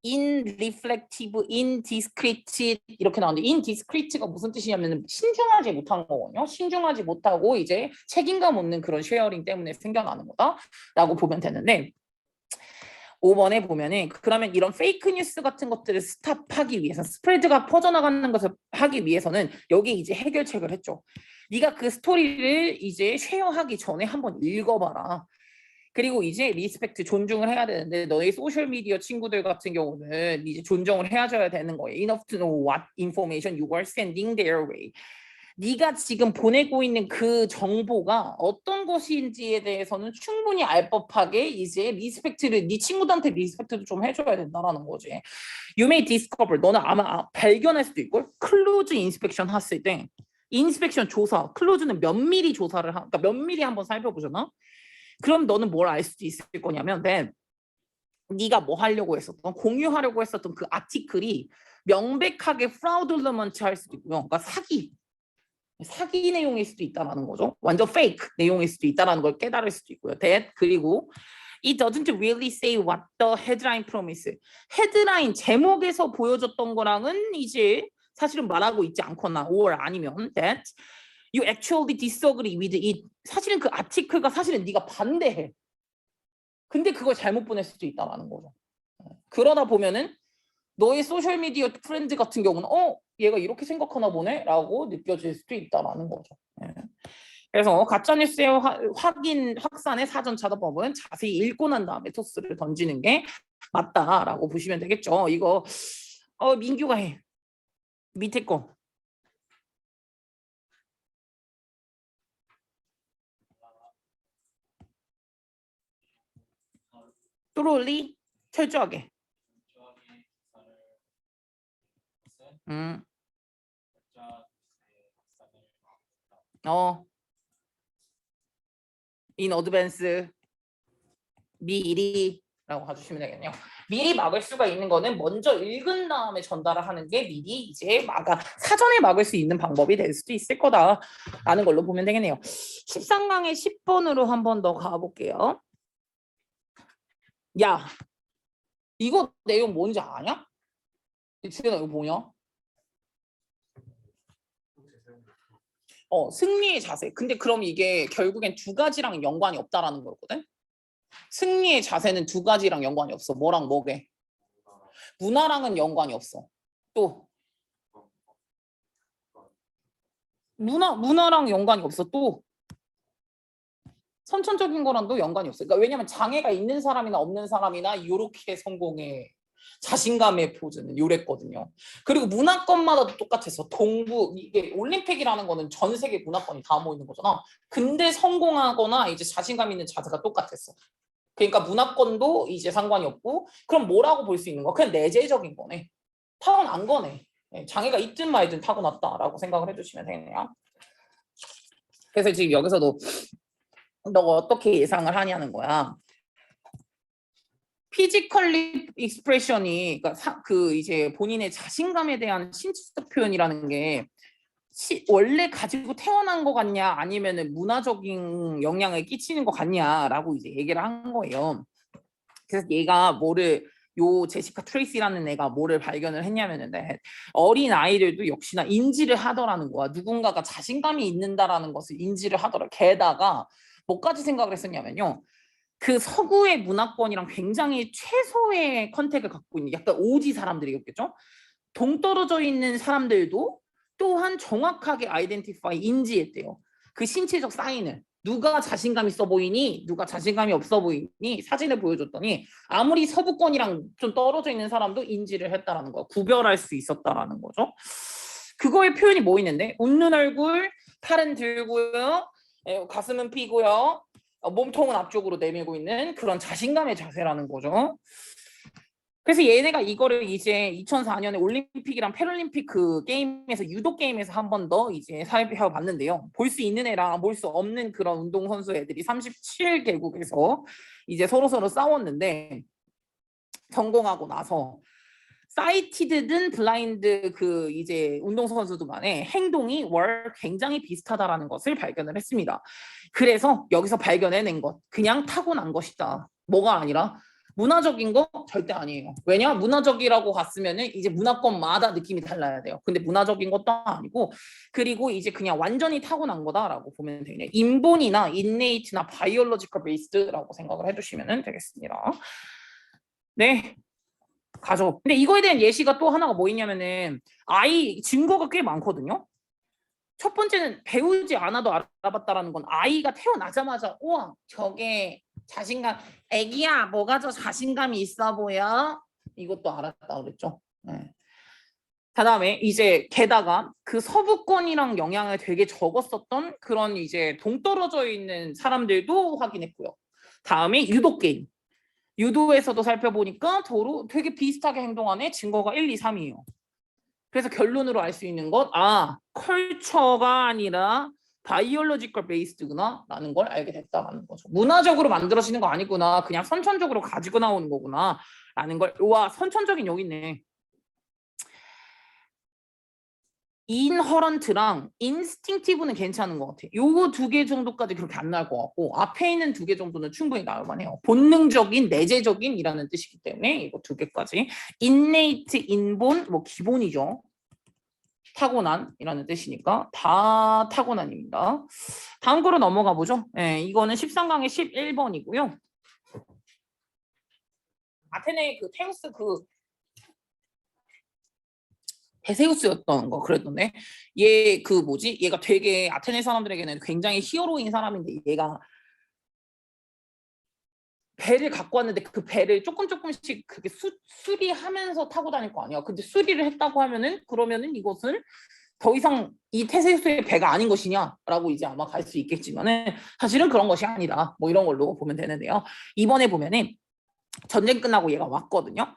인리플렉티브, 인디스크리트 이렇게 나오는데 인디스크리트가 무슨 뜻이냐면 신중하지 못한 거거든요. 신중하지 못하고 이제 책임감 없는 그런 쉐어링 때문에 생겨나는 거다라고 보면 되는데 5번에 보면은 그러면 이런 페이크 뉴스 같은 것들을 스탑하기 위해서 스프레드가 퍼져나가는 것을 하기 위해서는 여기 이제 해결책을 했죠. 네가 그 스토리를 이제 쉐어하기 전에 한번 읽어봐라. 그리고 이제 리스펙트 존중을 해야 되는데 너희 소셜 미디어 친구들 같은 경우는 이제 존중을 해줘야 되는 거예요. Enough to know what information you are sending their way. 네가 지금 보내고 있는 그 정보가 어떤 것인지에 대해서는 충분히 알 법하게 이제 리스펙트를 네 친구들한테 리스펙트도 좀 해줘야 된다라는 거지. You may discover 너는 아마 발견할 수도 있고 클로즈 인스펙션 했을 때 인스펙션 조사 클로즈는 면밀히 조사를 그러니까 면밀히 한번 살펴보잖아. 그럼 너는 뭘 알 수도 있을 거냐면 네가 뭐 하려고 했었던 공유하려고 했었던 그 아티클이 명백하게 fraudulent 할 수도 있고요. 그러니까 사기 내용일 수도 있다라는 거죠. 완전 fake 내용일 수도 있다라는 걸 깨달을 수도 있고요. 그리고 it doesn't really say what the headline promise. 헤드라인 제목에서 보여줬던 거랑은 이제 사실은 말하고 있지 않거나 or 아니면 that you actually disagree with it. 사실은 그 아티클과 사실은 네가 반대해. 근데 그걸 잘못 보낼 수도 있다라는 거죠. 그러다 보면은 너의 소셜미디어 프렌드 같은 경우는 얘가 이렇게 생각하나 보네 라고 느껴질 수도 있다라는 거죠. 그래서 가짜뉴스의 확산의 사전 차단법은 자세히 읽고 난 다음에 토스를 던지는 게 맞다라고 보시면 되겠죠. 이거 민규가 해. 밑에 거. 또롤리 철저하게. in advance 미리라고 가주시면 되겠네요. 미리 막을 수가 있는 거는 먼저 읽은 다음에 전달을 하는 게 미리 이제 사전에 막을 수 있는 방법이 될 수도 있을 거다라는 걸로 보면 되겠네요. 13강의 10번으로 한 번 더 가볼게요. 야, 이거 내용 뭔지 아냐? 지금 이거 뭐냐? 승리의 자세. 근데 그럼 이게 결국엔 두 가지랑 연관이 없다라는 거거든. 승리의 자세는 두 가지랑 연관이 없어. 뭐랑 뭐게? 문화랑은 연관이 없어. 또 문화랑 연관이 없어. 또 선천적인 거랑도 연관이 없어. 그러니까 왜냐면 장애가 있는 사람이나 없는 사람이나 요렇게 성공해. 자신감의 포즈는 요랬거든요. 그리고 문화권마다도 똑같았어. 이게 올림픽이라는 거는 전 세계 문화권이 다 모이는 거잖아. 근데 성공하거나 이제 자신감 있는 자세가 똑같았어. 그러니까 문화권도 이제 상관이 없고 그럼 뭐라고 볼 수 있는 거야? 그냥 내재적인 거네. 타고난 거네. 장애가 있든 말든 타고났다라고 생각을 해주시면 되겠네요. 그래서 지금 여기서도 너가 어떻게 예상을 하냐는 거야. 피지컬리 익스프레션이 그러니까 그 이제 본인의 자신감에 대한 신체적 표현이라는 게 원래 가지고 태어난 거 같냐 아니면은 문화적인 영향을 끼치는 거 같냐라고 이제 얘기를 한 거예요. 그래서 얘가 요 제시카 트레이시라는 애가 뭐를 발견을 했냐면은 어린 아이들도 역시나 인지를 하더라는 거야. 누군가가 자신감이 있는다라는 것을 인지를 하더라. 게다가 뭐까지 생각을 했었냐면요. 그 서구의 문화권이랑 굉장히 최소의 컨택을 갖고 있는 약간 오지 사람들이었겠죠. 동떨어져 있는 사람들도 또한 정확하게 아이덴티파이 인지했대요. 그 신체적 사인을. 누가 자신감 있어 보이니 누가 자신감이 없어 보이니 사진을 보여줬더니 아무리 서부권이랑 좀 떨어져 있는 사람도 인지를 했다라는 거, 구별할 수 있었다라는 거죠. 그거의 표현이 뭐 있는데 웃는 얼굴, 팔은 들고요, 가슴은 피고요, 몸통은 앞쪽으로 내밀고 있는 그런 자신감의 자세라는 거죠. 그래서 얘네가 이거를 이제 2004년에 올림픽이랑 패럴림픽 그 게임에서 유도 게임에서 한 번 더 이제 살펴봤는데요. 볼 수 있는 애랑 볼 수 없는 그런 운동 선수 애들이 37개국에서 이제 서로 싸웠는데 성공하고 나서 사이티드든 블라인드 그 이제 운동선수들 간의 행동이 굉장히 비슷하다라는 것을 발견을 했습니다. 그래서 여기서 발견해낸 것 그냥 타고난 것이다. 뭐가 아니라 문화적인 거 절대 아니에요. 왜냐? 문화적이라고 갔으면은 이제 문화권마다 느낌이 달라야 돼요. 근데 문화적인 것도 아니고 그리고 이제 그냥 완전히 타고난 거다라고 보면 되겠네요. 인본이나 인네이트나 바이올로지컬 베이스드라고 생각을 해주시면 되겠습니다. 네. 가죠. 근데 이거에 대한 예시가 또 하나가 뭐 있냐면은 증거가 꽤 많거든요. 첫 번째는 배우지 않아도 알아봤다라는 건 아이가 태어나자마자 우와 저게 자신감 애기야 뭐가 저 자신감이 있어 보여 이것도 알았다 그랬죠. 네. 그다음에 이제 게다가 그 서부권이랑 영향을 되게 적었었던 그런 이제 동떨어져 있는 사람들도 확인했고요. 다음에 유도 게임. 유도에서도 살펴보니까 도로 되게 비슷하게 행동하네. 증거가 1, 2, 3이에요. 그래서 결론으로 알 수 있는 것, 컬처가 아니라 바이올로지컬 베이스드구나 라는 걸 알게 됐다라는 거죠. 문화적으로 만들어지는 거 아니구나. 그냥 선천적으로 가지고 나오는 거구나 라는 걸. 와, 선천적인 여기 있네. 인허런트랑 인스팅티브는 괜찮은 것 같아. 요거 2개 정도까지 그렇게 안 나올 것 같고 앞에 있는 2개 정도는 충분히 나올 만해요. 본능적인, 내재적인이라는 뜻이기 때문에 이거 2개까지. innate, 인본, 뭐 기본이죠. 타고난이라는 뜻이니까 다 타고난입니다. 다음 거로 넘어가 보죠. 네, 이거는 13강의 11번이고요. 아테네 그 테우스 그 테세우스였던 거 그랬던데 얘 그 뭐지? 얘가 되게 아테네 사람들에게는 굉장히 히어로인 사람인데 얘가 배를 갖고 왔는데 그 배를 조금씩 그게 수리하면서 타고 다닐 거 아니야. 근데 수리를 했다고 하면은 그러면은 이것은 더 이상 이 테세우스의 배가 아닌 것이냐라고 이제 아마 갈 수 있겠지만은 사실은 그런 것이 아니다. 뭐 이런 걸로 보면 되는데요. 이번에 보면은 전쟁 끝나고 얘가 왔거든요.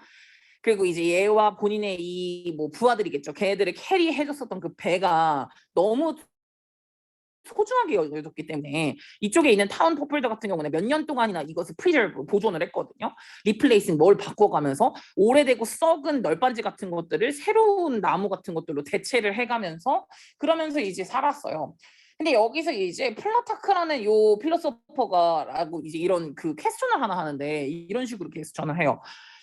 그리고 이제 얘와 본인의 이 뭐 부하들이겠죠. 걔네들을 캐리해줬었던 그 배가 너무 소중하게 여겨졌기 때문에 이쪽에 있는 타운 퍼플들 같은 경우는 몇 년 동안이나 이것을 프리저브 보존을 했거든요. 리플레이싱 뭘 바꿔가면서 오래되고 썩은 널빤지 같은 것들을 새로운 나무 같은 것들로 대체를 해가면서 그러면서 이제 살았어요. 근데 여기서 이제 플라타크라는 요 필로소퍼가라고 이제 이런 그 퀘스천을 하나 하는데 이런 식으로 퀘스천을 해요.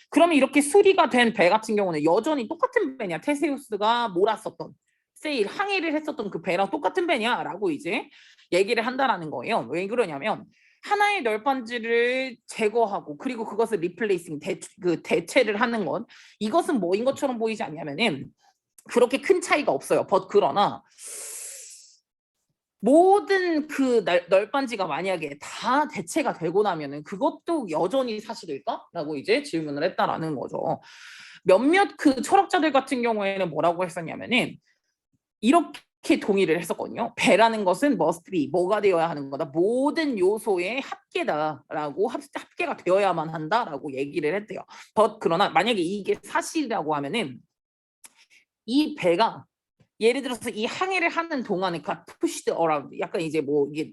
그러면 이렇게 수리가 된 배 같은 경우는 여전히 똑같은 배냐 테세우스가 몰았었던 세일 항해를 했었던 그 배랑 똑같은 배냐라고 이제 얘기를 한다라는 거예요. 왜 그러냐면 하나의 널빤지를 제거하고 그리고 그것을 리플레이싱 대체를 하는 건 이것은 뭐인 것처럼 보이지 않냐면은 그렇게 큰 차이가 없어요. 그러나 모든 그 널빤지가 만약에 다 대체가 되고 나면은 그것도 여전히 사실일까?라고 이제 질문을 했다라는 거죠. 몇몇 그 철학자들 같은 경우에는 뭐라고 했었냐면은 이렇게 동의를 했었거든요. 배라는 것은 must be, 뭐가 되어야 하는 거다. 모든 요소의 합계다라고 합계가 되어야만 한다라고 얘기를 했대요. 그러나 만약에 이게 사실이라고 하면은 이 배가 예를 들어서 이 항해를 하는 동안에 got pushed around 약간 이제 뭐 이게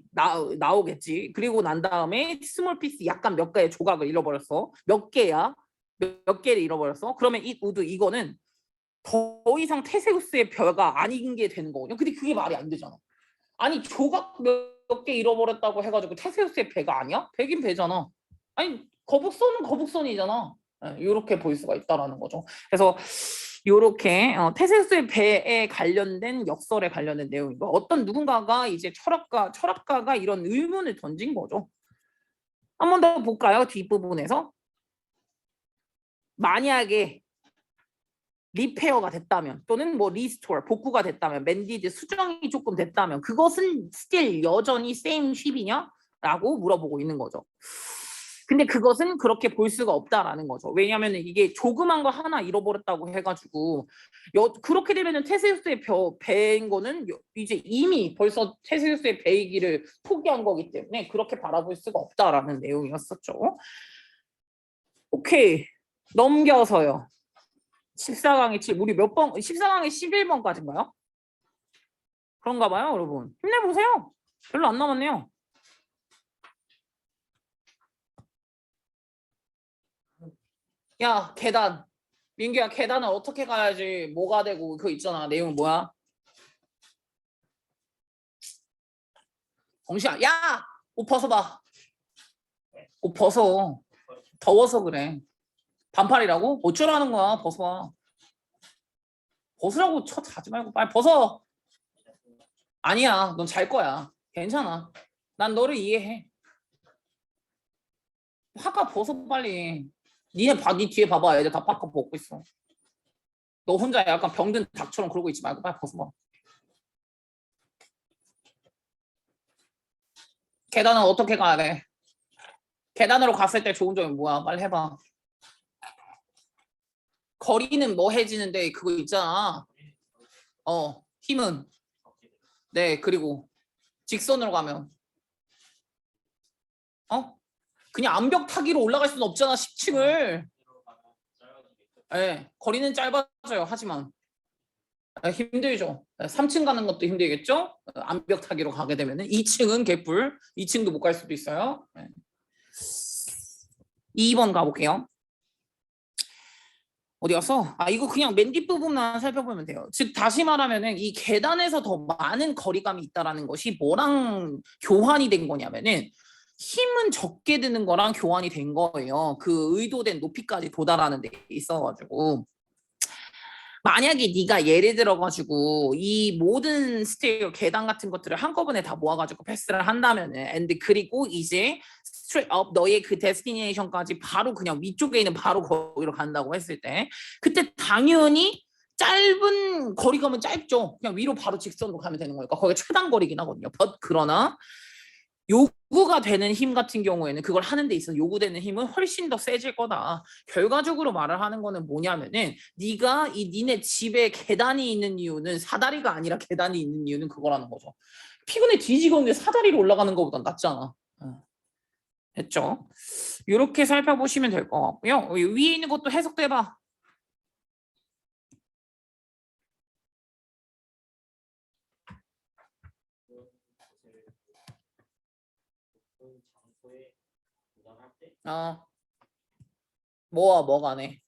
나오겠지. 그리고 난 다음에 스몰 피스 약간 몇 개의 조각을 잃어버렸어. 몇 개야? 몇 개를 잃어버렸어. 그러면 이 우드 이거는 더 이상 테세우스의 벼가 아닌 게 되는 거거든요. 근데 그게 말이 안 되잖아. 아니 조각 몇 개 잃어버렸다고 해가지고 테세우스의 배가 아니야? 배긴 배잖아. 아니 거북선은 거북선이잖아. 이렇게 볼 수가 있다라는 거죠. 그래서 이렇게 테세우스의 배에 관련된 역설에 관련된 내용이고 어떤 누군가가 이제 철학가가 이런 의문을 던진 거죠. 한 번 더 볼까요? 뒷부분에서 만약에 리페어가 됐다면 또는 뭐 리스토어 복구가 됐다면 맨디드 수정이 조금 됐다면 그것은 스틸 여전히 세임 쉽이냐? 라고 물어보고 있는 거죠. 근데 그것은 그렇게 볼 수가 없다라는 거죠. 왜냐하면 이게 조그만 거 하나 잃어버렸다고 해가지고 그렇게 되면은 테세우스의 배인 거는 이제 이미 벌써 테세우스의 배이기를 포기한 거기 때문에 그렇게 바라볼 수가 없다라는 내용이었었죠. 오케이 넘겨서요. 14강의 7 우리 몇 번? 14강의 11번까지인가요? 그런가 봐요 여러분. 힘내보세요. 별로 안 남았네요. 야 계단 민규야 계단을 어떻게 가야지 뭐가 되고 그거 있잖아. 내용 뭐야? 정시야 야! 옷 벗어봐. 옷 벗어. 더워서 그래. 반팔이라고? 어쩌라는 거야. 벗어봐. 벗으라고 자지 말고 빨리 벗어. 아니야 넌 잘 거야. 괜찮아. 난 너를 이해해. 화가 벗어 빨리. 네 뒤에 봐봐 애들 다 파카 벗고 있어. 너 혼자 약간 병든 닭처럼 그러고 있지 말고 빨리 벗어봐. 계단은 어떻게 가야 돼? 계단으로 갔을 때 좋은 점이 뭐야? 빨리 해봐. 거리는 뭐 해지는데 그거 있잖아. 힘은. 네, 그리고 직선으로 가면 그냥 암벽 타기로 올라갈 수는 없잖아, 10층을. 네, 거리는 짧아져요. 하지만 힘들죠. 3층 가는 것도 힘들겠죠. 암벽 타기로 가게 되면은 2층은 개뿔, 2층도 못 갈 수도 있어요. 네. 2번 가볼게요. 어디 갔어? 이거 그냥 맨 뒷부분만 살펴보면 돼요. 즉 다시 말하면은 이 계단에서 더 많은 거리감이 있다라는 것이 뭐랑 교환이 된 거냐면은 힘은 적게 드는 거랑 교환이 된 거예요. 그 의도된 높이까지 도달하는 데 있어가지고 만약에 네가 예를 들어가지고 이 모든 스테어 계단 같은 것들을 한꺼번에 다 모아가지고 패스를 한다면은 그리고 이제 스트레이트 업 너의 그 데스티네이션까지 바로 그냥 위쪽에 있는 바로 거기로 간다고 했을 때 그때 당연히 짧은 거리감은 짧죠. 그냥 위로 바로 직선으로 가면 되는 거니까 거기가 최단 거리긴 하거든요. 그러나 요구가 되는 힘 같은 경우에는 그걸 하는 데 있어서 요구되는 힘은 훨씬 더 세질 거다. 결과적으로 말을 하는 거는 뭐냐면은 네가 니네 집에 계단이 있는 이유는 사다리가 아니라 계단이 있는 이유는 그거라는 거죠. 피곤해 뒤지겠는데 사다리로 올라가는 것보단 낫잖아. 됐죠? 이렇게 살펴보시면 될 것 같고요. 위에 있는 것도 해석돼봐. 뭐가 네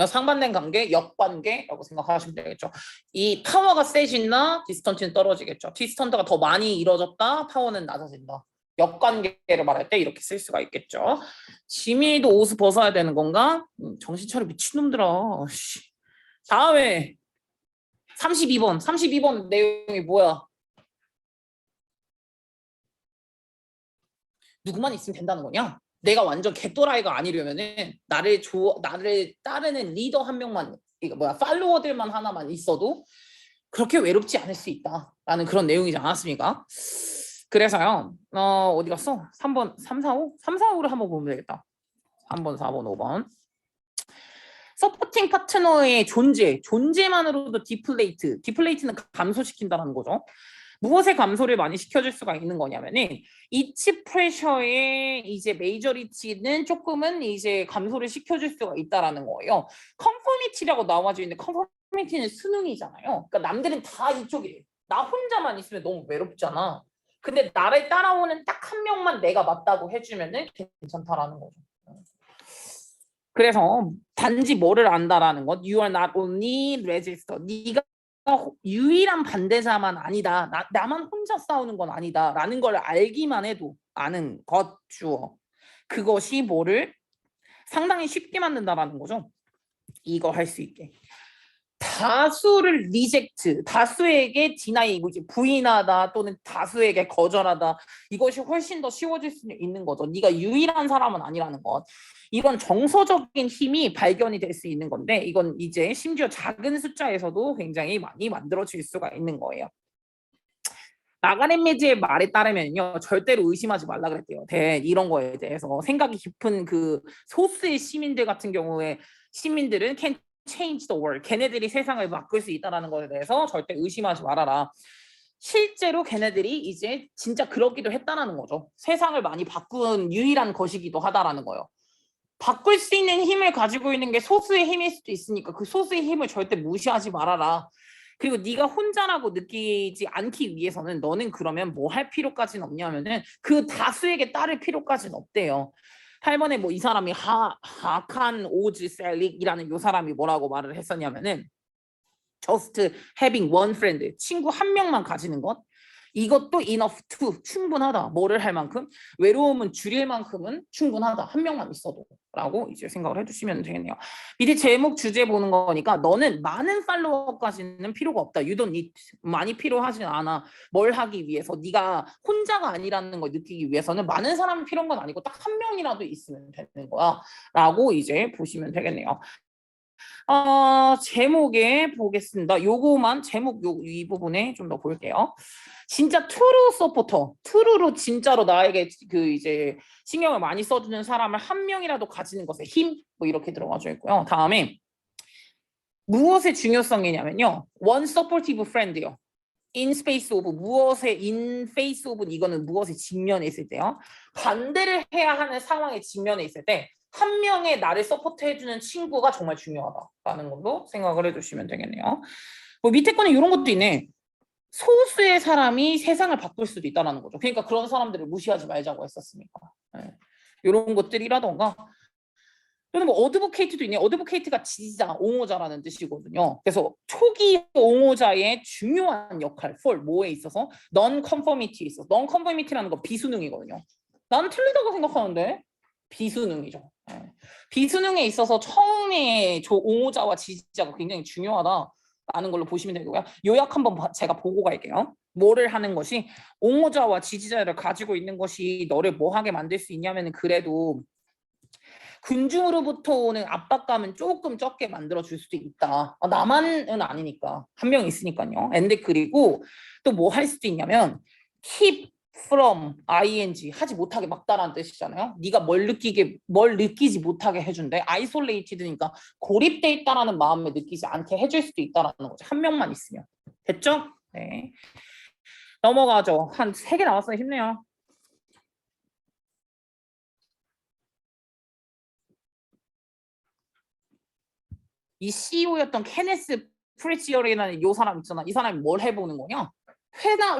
상반된 관계, 역관계라고 생각하시면 되겠죠. 이 파워가 세진다, 디스턴트는 떨어지겠죠. 디스턴트가 더 많이 이루어졌다, 파워는 낮아진다. 역관계를 말할 때 이렇게 쓸 수가 있겠죠. 지민이도 옷을 벗어야 되는 건가? 정신 차려 미친놈들아. 다음에 32번. 32번 내용이 뭐야? 누구만 있으면 된다는 거냐? 내가 완전 개또라이가 아니려면은 나를 따르는 리더 한 명만 이거 팔로워들만 하나만 있어도 그렇게 외롭지 않을 수 있다라는 그런 내용이지 않았습니까? 그래서요. 어디 갔어? 3번, 3, 4, 5? 3, 4, 5를 한번 보면 되겠다. 3번, 4번, 5번. 서포팅 파트너의 존재만으로도 디플레이트는 감소시킨다는 거죠. 무엇의 감소를 많이 시켜줄 수가 있는 거냐면은 이치 프레셔의 이제 메이저리티는 조금은 이제 감소를 시켜줄 수가 있다라는 거예요. 컨포미티라고 나와져 있는 컨포미티는 수능이잖아요. 그러니까 남들은 다 이쪽이래. 나 혼자만 있으면 너무 외롭잖아. 근데 나를 따라오는 딱 한 명만 내가 맞다고 해주면은 괜찮다라는 거죠. 그래서 단지 뭐를 안다라는 것, you are not only register. 네가 유일한 반대자만 아니다. 나만 혼자 싸우는 건 아니다라는 걸 알기만 해도 아는 것 주어. 그것이 뭐를 상당히 쉽게 만든다라는 거죠. 이거 할 수 있게. 다수를 리젝트, 다수에게 디나이, 부인하다 또는 다수에게 거절하다 이것이 훨씬 더 쉬워질 수 있는 거죠. 네가 유일한 사람은 아니라는 것. 이런 정서적인 힘이 발견이 될 수 있는 건데 이건 이제 심지어 작은 숫자에서도 굉장히 많이 만들어질 수가 있는 거예요. 나가렌 메지의 말에 따르면요 절대로 의심하지 말라 그랬대요. 이런 거에 대해서 생각이 깊은 그 소수의 시민들 같은 경우에 시민들은 can change the world. 걔네들이 세상을 바꿀 수 있다는 것에 대해서 절대 의심하지 말아라. 실제로 걔네들이 이제 진짜 그러기도 했다라는 거죠. 세상을 많이 바꾼 유일한 것이기도 하다라는 거예요. 바꿀 수 있는 힘을 가지고 있는 게 소수의 힘일 수도 있으니까 그 소수의 힘을 절대 무시하지 말아라. 그리고 네가 혼자라고 느끼지 않기 위해서는 너는 그러면 뭐 할 필요까지는 없냐면은 그 다수에게 따를 필요까지는 없대요. 8번에 뭐 이 사람이 하칸 오즈 셀릭이라는 요 사람이 뭐라고 말을 했었냐면은 just having one friend 친구 한 명만 가지는 것 이것도 enough to 충분하다. 뭐를 할 만큼 외로움은 줄일 만큼은 충분하다. 한 명만 있어도 라고 이제 생각을 해주시면 되겠네요. 밑에 제목 주제 보는 거니까 너는 많은 팔로워까지는 필요가 없다. You don't need 많이 필요하진 않아. 뭘 하기 위해서 네가 혼자가 아니라는 걸 느끼기 위해서는 많은 사람이 필요한 건 아니고 딱 한 명이라도 있으면 되는 거야 라고 이제 보시면 되겠네요. 제목에 보겠습니다. 요거만 제목 이 부분에 좀 더 볼게요. 진짜 트루 서포터, 트루로 진짜로 나에게 그 이제 신경을 많이 써주는 사람을 한 명이라도 가지는 것에 힘, 뭐 이렇게 들어가져 있고요. 다음에 무엇의 중요성이냐면요. one supportive friend요. in space of 무엇의 in face of 이거는 무엇의 직면에 있을 때요. 반대를 해야 하는 상황의 직면에 있을 때 한 명의 나를 서포트해주는 친구가 정말 중요하다라는 걸로 생각을 해주시면 되겠네요. 뭐 밑에 거는 이런 것도 있네. 소수의 사람이 세상을 바꿀 수도 있다는 거죠. 그러니까 그런 사람들을 무시하지 말자고 했었으니까. 네. 이런 것들이라던가 또는 뭐 어드보케이트도 있네. 어드보케이트가 지지자, 옹호자라는 뜻이거든요. 그래서 초기 옹호자의 중요한 역할, for 뭐에 있어서 non-conformity에 있어서 non-conformity라는 건 비수능이거든요. 나는 틀리다고 생각하는데 비수능이죠. 네. 비수능에 있어서 처음에 옹호자와 지지자가 굉장히 중요하다라는 걸로 보시면 되고요. 요약 한번 제가 보고 갈게요. 뭐를 하는 것이 옹호자와 지지자를 가지고 있는 것이 너를 뭐하게 만들 수 있냐면 그래도 군중으로부터 오는 압박감은 조금 적게 만들어줄 수도 있다. 나만은 아니니까. 한 명 있으니까요. 근데 그리고 또 뭐 할 수도 있냐면 keep from ing 하지 못하게 막다라는 뜻이잖아요. 네가 뭘 느끼지 못하게 해준대. isolated니까 고립돼 있다라는 마음을 느끼지 않게 해줄 수도 있다라는 거죠. 한 명만 있으면. 됐죠? 네. 넘어가죠. 한 3개 나왔어요. 힘내요. 이 CEO였던 케네스 프리치어리라는 이 사람 있잖아. 이 사람이 뭘 해보는 거냐?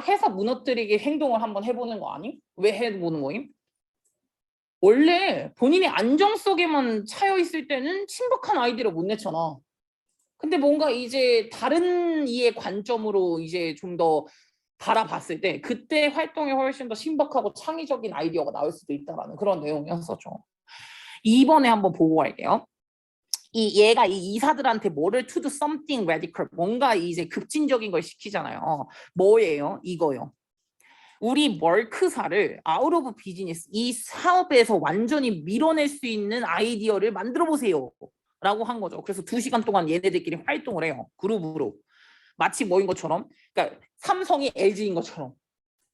회사 무너뜨리기 행동을 한번 해보는 거 아니? 왜 해보는 거임? 원래 본인이 안정 속에만 차여 있을 때는 신박한 아이디어를 못 내잖아. 근데 뭔가 이제 다른 이의 관점으로 이제 좀 더 바라봤을 때 그때 활동이 훨씬 더 신박하고 창의적인 아이디어가 나올 수도 있다라는 그런 내용이었었죠. 이번에 한번 보고 갈게요. 얘가 이 이사들한테 뭐를 to do something radical 뭔가 이제 급진적인 걸 시키잖아요. 뭐예요? 이거요. 우리 멀크사를 아웃 오브 비즈니스 이 사업에서 완전히 밀어낼 수 있는 아이디어를 만들어 보세요. 라고 한 거죠. 그래서 2시간 동안 얘네들끼리 활동을 해요. 그룹으로. 마치 뭐인 것처럼. 그러니까 삼성이 LG인 것처럼.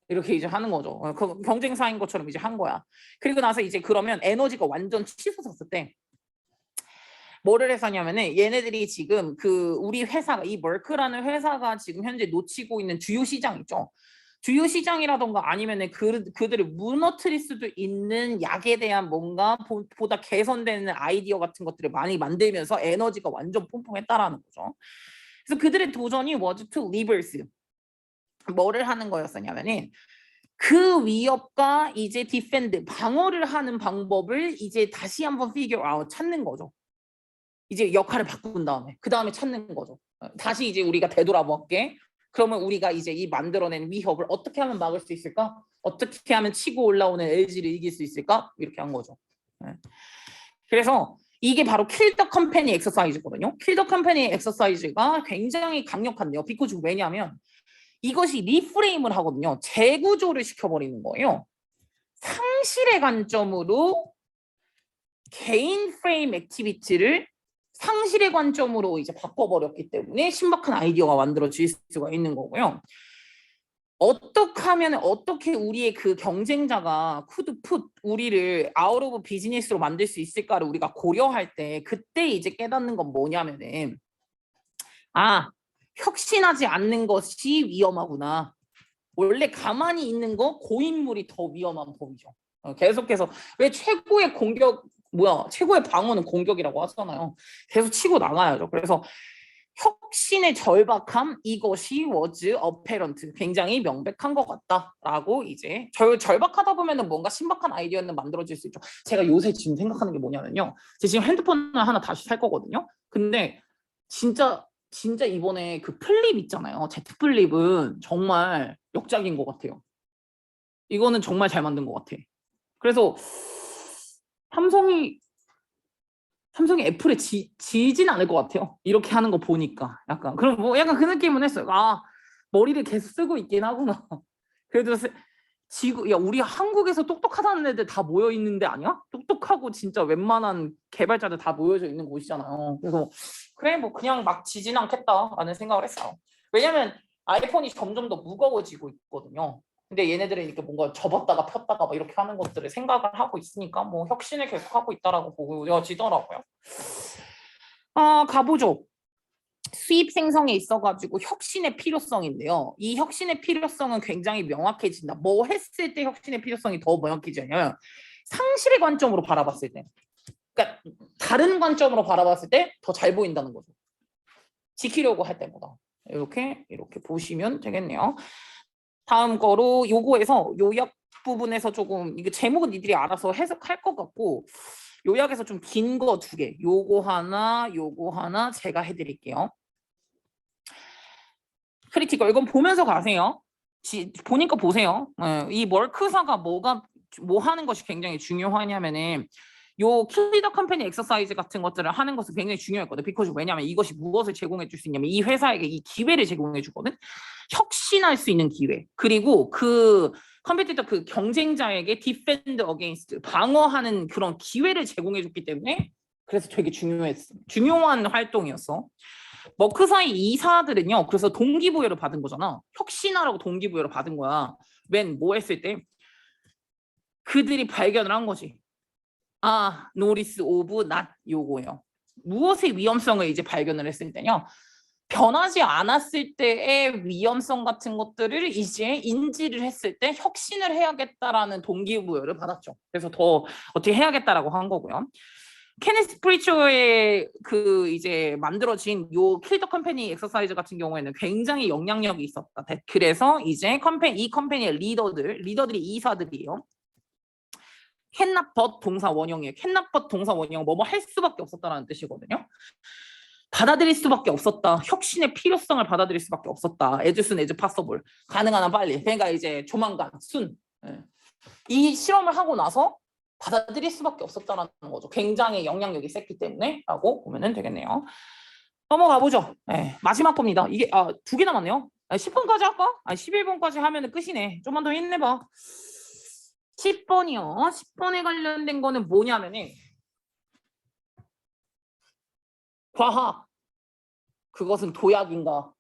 이렇게 이제 하는 거죠. 경쟁사인 것처럼 이제 한 거야. 그리고 나서 이제 그러면 에너지가 완전 치솟았을 때 뭐를 했었냐면은 얘네들이 지금 그 우리 회사가 이 멀크라는 회사가 지금 현재 놓치고 있는 주요 시장 있죠. 주요 시장이라던가 아니면은 그들을 무너뜨릴 수도 있는 약에 대한 뭔가 보다 개선되는 아이디어 같은 것들을 많이 만들면서 에너지가 완전 뿜뿜했다라는 거죠. 그래서 그들의 도전이 was to reverse 뭐를 하는 거였었냐면은 그 위협과 이제 디펜드 방어를 하는 방법을 이제 다시 한번 figure out 찾는 거죠. 이제 역할을 바꾼 다음에 그 다음에 찾는 거죠. 다시 이제 우리가 되돌아볼게. 그러면 우리가 이제 이 만들어낸 위협을 어떻게 하면 막을 수 있을까? 어떻게 하면 치고 올라오는 LG를 이길 수 있을까? 이렇게 한 거죠. 그래서 이게 바로 킬더 컴퍼니 엑서사이즈거든요. 킬더 컴퍼니 엑서사이즈가 굉장히 강력한데요. 비코즈 왜냐하면 이것이 리프레임을 하거든요. 재구조를 시켜버리는 거예요. 상실의 관점으로 개인 프레임 액티비티를 상실의 관점으로 이제 바꿔버렸기 때문에 신박한 아이디어가 만들어질 수가 있는 거고요. 어떻게 하면 어떻게 우리의 그 경쟁자가 쿠드풋 우리를 아웃 오브 비즈니스로 만들 수 있을까를 우리가 고려할 때 그때 이제 깨닫는 건 뭐냐면은 혁신하지 않는 것이 위험하구나. 원래 가만히 있는 거 고인물이 더 위험한 법이죠. 계속해서 왜 최고의 방어는 공격이라고 하잖아요. 계속 치고 나가야죠. 그래서 혁신의 절박함 이것이 was apparent 굉장히 명백한 것 같다라고 이제 절박하다 보면은 뭔가 신박한 아이디어는 만들어질 수 있죠. 제가 요새 지금 생각하는 게 뭐냐면요. 제가 지금 핸드폰을 하나 다시 살 거거든요. 근데 진짜 이번에 그 플립 있잖아요. Z 플립은 정말 역작인 것 같아요. 이거는 정말 잘 만든 것 같아. 그래서 삼성이 애플에 지진 않을 것 같아요. 이렇게 하는 거 보니까 약간 그럼 약간 그 느낌은 했어요. 머리를 계속 쓰고 있긴 하구나. 그래도 지금 야 우리 한국에서 똑똑하다는 애들 다 모여 있는 데 아니야? 똑똑하고 진짜 웬만한 개발자들 다 모여져 있는 곳이잖아요. 그래서 그래 뭐 그냥 막 지진 않겠다라는 생각을 했어요. 왜냐면 아이폰이 점점 더 무거워지고 있거든요. 근데 얘네들은 이렇게 뭔가 접었다가 폈다가 막 이렇게 하는 것들을 생각을 하고 있으니까 뭐 혁신을 계속하고 있다라고 보여지더라고요. 가보죠. 수입 생성에 있어가지고 혁신의 필요성인데요. 이 혁신의 필요성은 굉장히 명확해진다. 뭐 했을 때 혁신의 필요성이 더 명확해지냐면 상실의 관점으로 바라봤을 때, 그러니까 다른 관점으로 바라봤을 때 더 잘 보인다는 거죠. 지키려고 할 때보다. 이렇게 보시면 되겠네요. 다음 거로 요거에서 요약 부분에서 조금 이게 제목은 니들이 알아서 해석할 것 같고 요약에서 좀 긴 거 2개. 요거 하나 제가 해드릴게요. 크리티컬 이건 보면서 가세요. 본인 거 보세요. 이 멀크사가 뭐 하는 것이 굉장히 중요하냐면은 요 킬리더 컴퍼니 엑서사이즈 같은 것들을 하는 것은 굉장히 중요했거든. 비코즈 왜냐하면 이것이 무엇을 제공해 줄 수 있냐면 이 회사에게 이 기회를 제공해 주거든. 혁신할 수 있는 기회. 그리고 그 컴퓨터 그 경쟁자에게 디펜드 어게인스트 방어하는 그런 기회를 제공해 줬기 때문에 그래서 되게 중요했어. 중요한 활동이었어. 머크사이 이사들은요. 그래서 동기부여를 받은 거잖아. 혁신하라고 동기부여를 받은 거야. 웬 뭐 했을 때 그들이 발견을 한 거지. 노리스 오브 낫 요거예요. 무엇의 위험성을 이제 발견을 했을 때냐. 변하지 않았을 때의 위험성 같은 것들을 이제 인지를 했을 때 혁신을 해야겠다라는 동기부여를 받았죠. 그래서 더 어떻게 해야겠다라고 한 거고요. 케네스 프리처의 그 이제 만들어진 요 킬더 컴퍼니 엑서사이즈 같은 경우에는 굉장히 영향력이 있었다. 그래서 이제 이 컴퍼니의 리더들이 이사들이에요. 캔납벗 동사 원형이에요. 캔납벗 동사 원형은 뭐뭐 할 수밖에 없었다라는 뜻이거든요. 받아들일 수밖에 없었다. 혁신의 필요성을 받아들일 수밖에 없었다. as soon as possible. 가능한 한 빨리. 그러니까 이제 조만간 이 실험을 하고 나서 받아들일 수밖에 없었다는 거죠. 굉장히 영향력이 셌기 때문에 라고 보면 되겠네요. 넘어가 보죠. 마지막 겁니다. 이게 2개 남았네요. 10번까지 할까? 11번까지 하면 끝이네. 좀만 더 힘내봐. 10번이요. 10번에 관련된 거는 뭐냐면은 과학. 그것은 도약인가?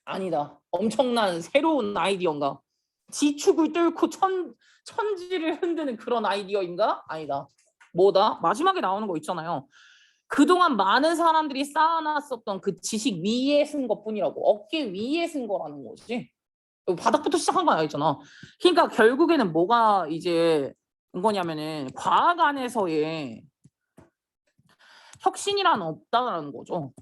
아니다. 엄청난 새로운 아이디어인가? 지축을 뚫고 천지를 흔드는 그런 아이디어인가? 아니다. 뭐다? 마지막에 나오는 거 있잖아요. 그동안 많은 사람들이 쌓아놨었던 그 지식 위에 쓴 것뿐이라고. 어깨 위에 쓴 거라는 거지. 바닥부터 시작한 건 아니잖아. 그러니까 결국에는 뭐가 이제 거냐면은 과학 안에서의 혁신이란 없다라는 거죠.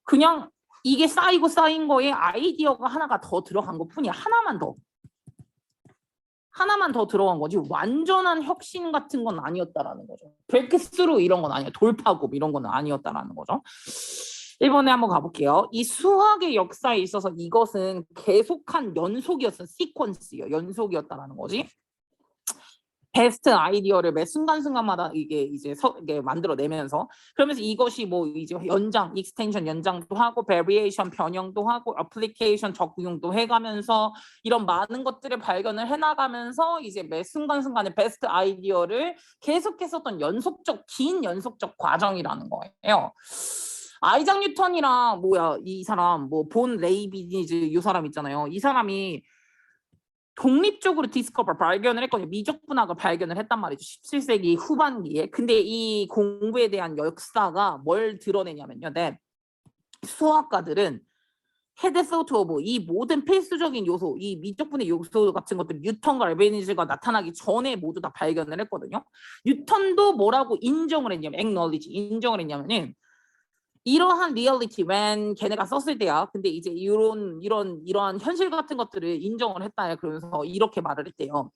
그냥 이게 쌓이고 쌓인 거에 아이디어가 하나가 더 들어간 것뿐이야. 하나만 더 들어간 거지 완전한 혁신 같은 건 아니었다라는 거죠. 브레이크스루 이런 건 아니야. 돌파구 이런 건 아니었다라는 거죠. 1번에 한번 가볼게요. 이 수학의 역사에 있어서 이것은 계속한 연속이었어. 시퀀스요. 연속이었다라는 거지. 베스트 아이디어를 매 순간순간마다 이게 만들어내면서 그러면서 이것이 뭐 이제 연장, 익스텐션 연장도 하고 베리에이션 변형도 하고 어플리케이션 적용도 해가면서 이런 많은 것들을 발견을 해나가면서 이제 매 순간순간에 베스트 아이디어를 계속했었던 긴 연속적 과정이라는 거예요. 아이작 뉴턴이랑 이 사람 본 레이비니즈 이 사람 있잖아요. 이 사람이 독립적으로 발견을 했거든요. 미적분학을 발견을 했단 말이죠. 17세기 후반기에. 근데 이 공부에 대한 역사가 뭘 드러내냐면요. 수학가들은 헤드 소트 오브 이 모든 필수적인 요소, 이 미적분의 요소 같은 것들 뉴턴과 레베니즈가 나타나기 전에 모두 다 발견을 했거든요. 뉴턴도 뭐라고 인정을 했냐면은 이러한 리얼리티 when 걔네가 썼을 때야. 근데 이제 이러한 현실 같은 것들을 인정을 했다. 그러면서 이렇게 말을 했대요.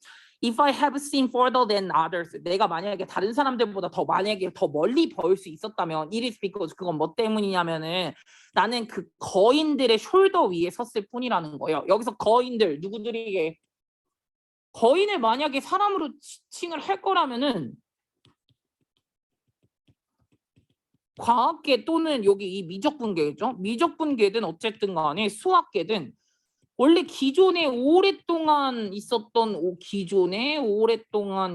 If I have seen further than others, 내가 만약에 다른 사람들보다 만약에 더 멀리 볼 수 있었다면, it is because 그건 뭐 때문이냐면은 나는 그 거인들의 숄더 위에 섰을 뿐이라는 거예요. 여기서 거인들 누구들이게 거인을 만약에 사람으로 칭을 할 거라면은 과학계 또는 여기 이 미적분계죠. 미적분계든 어쨌든 간에 수학계든 원래 기존에 오랫동안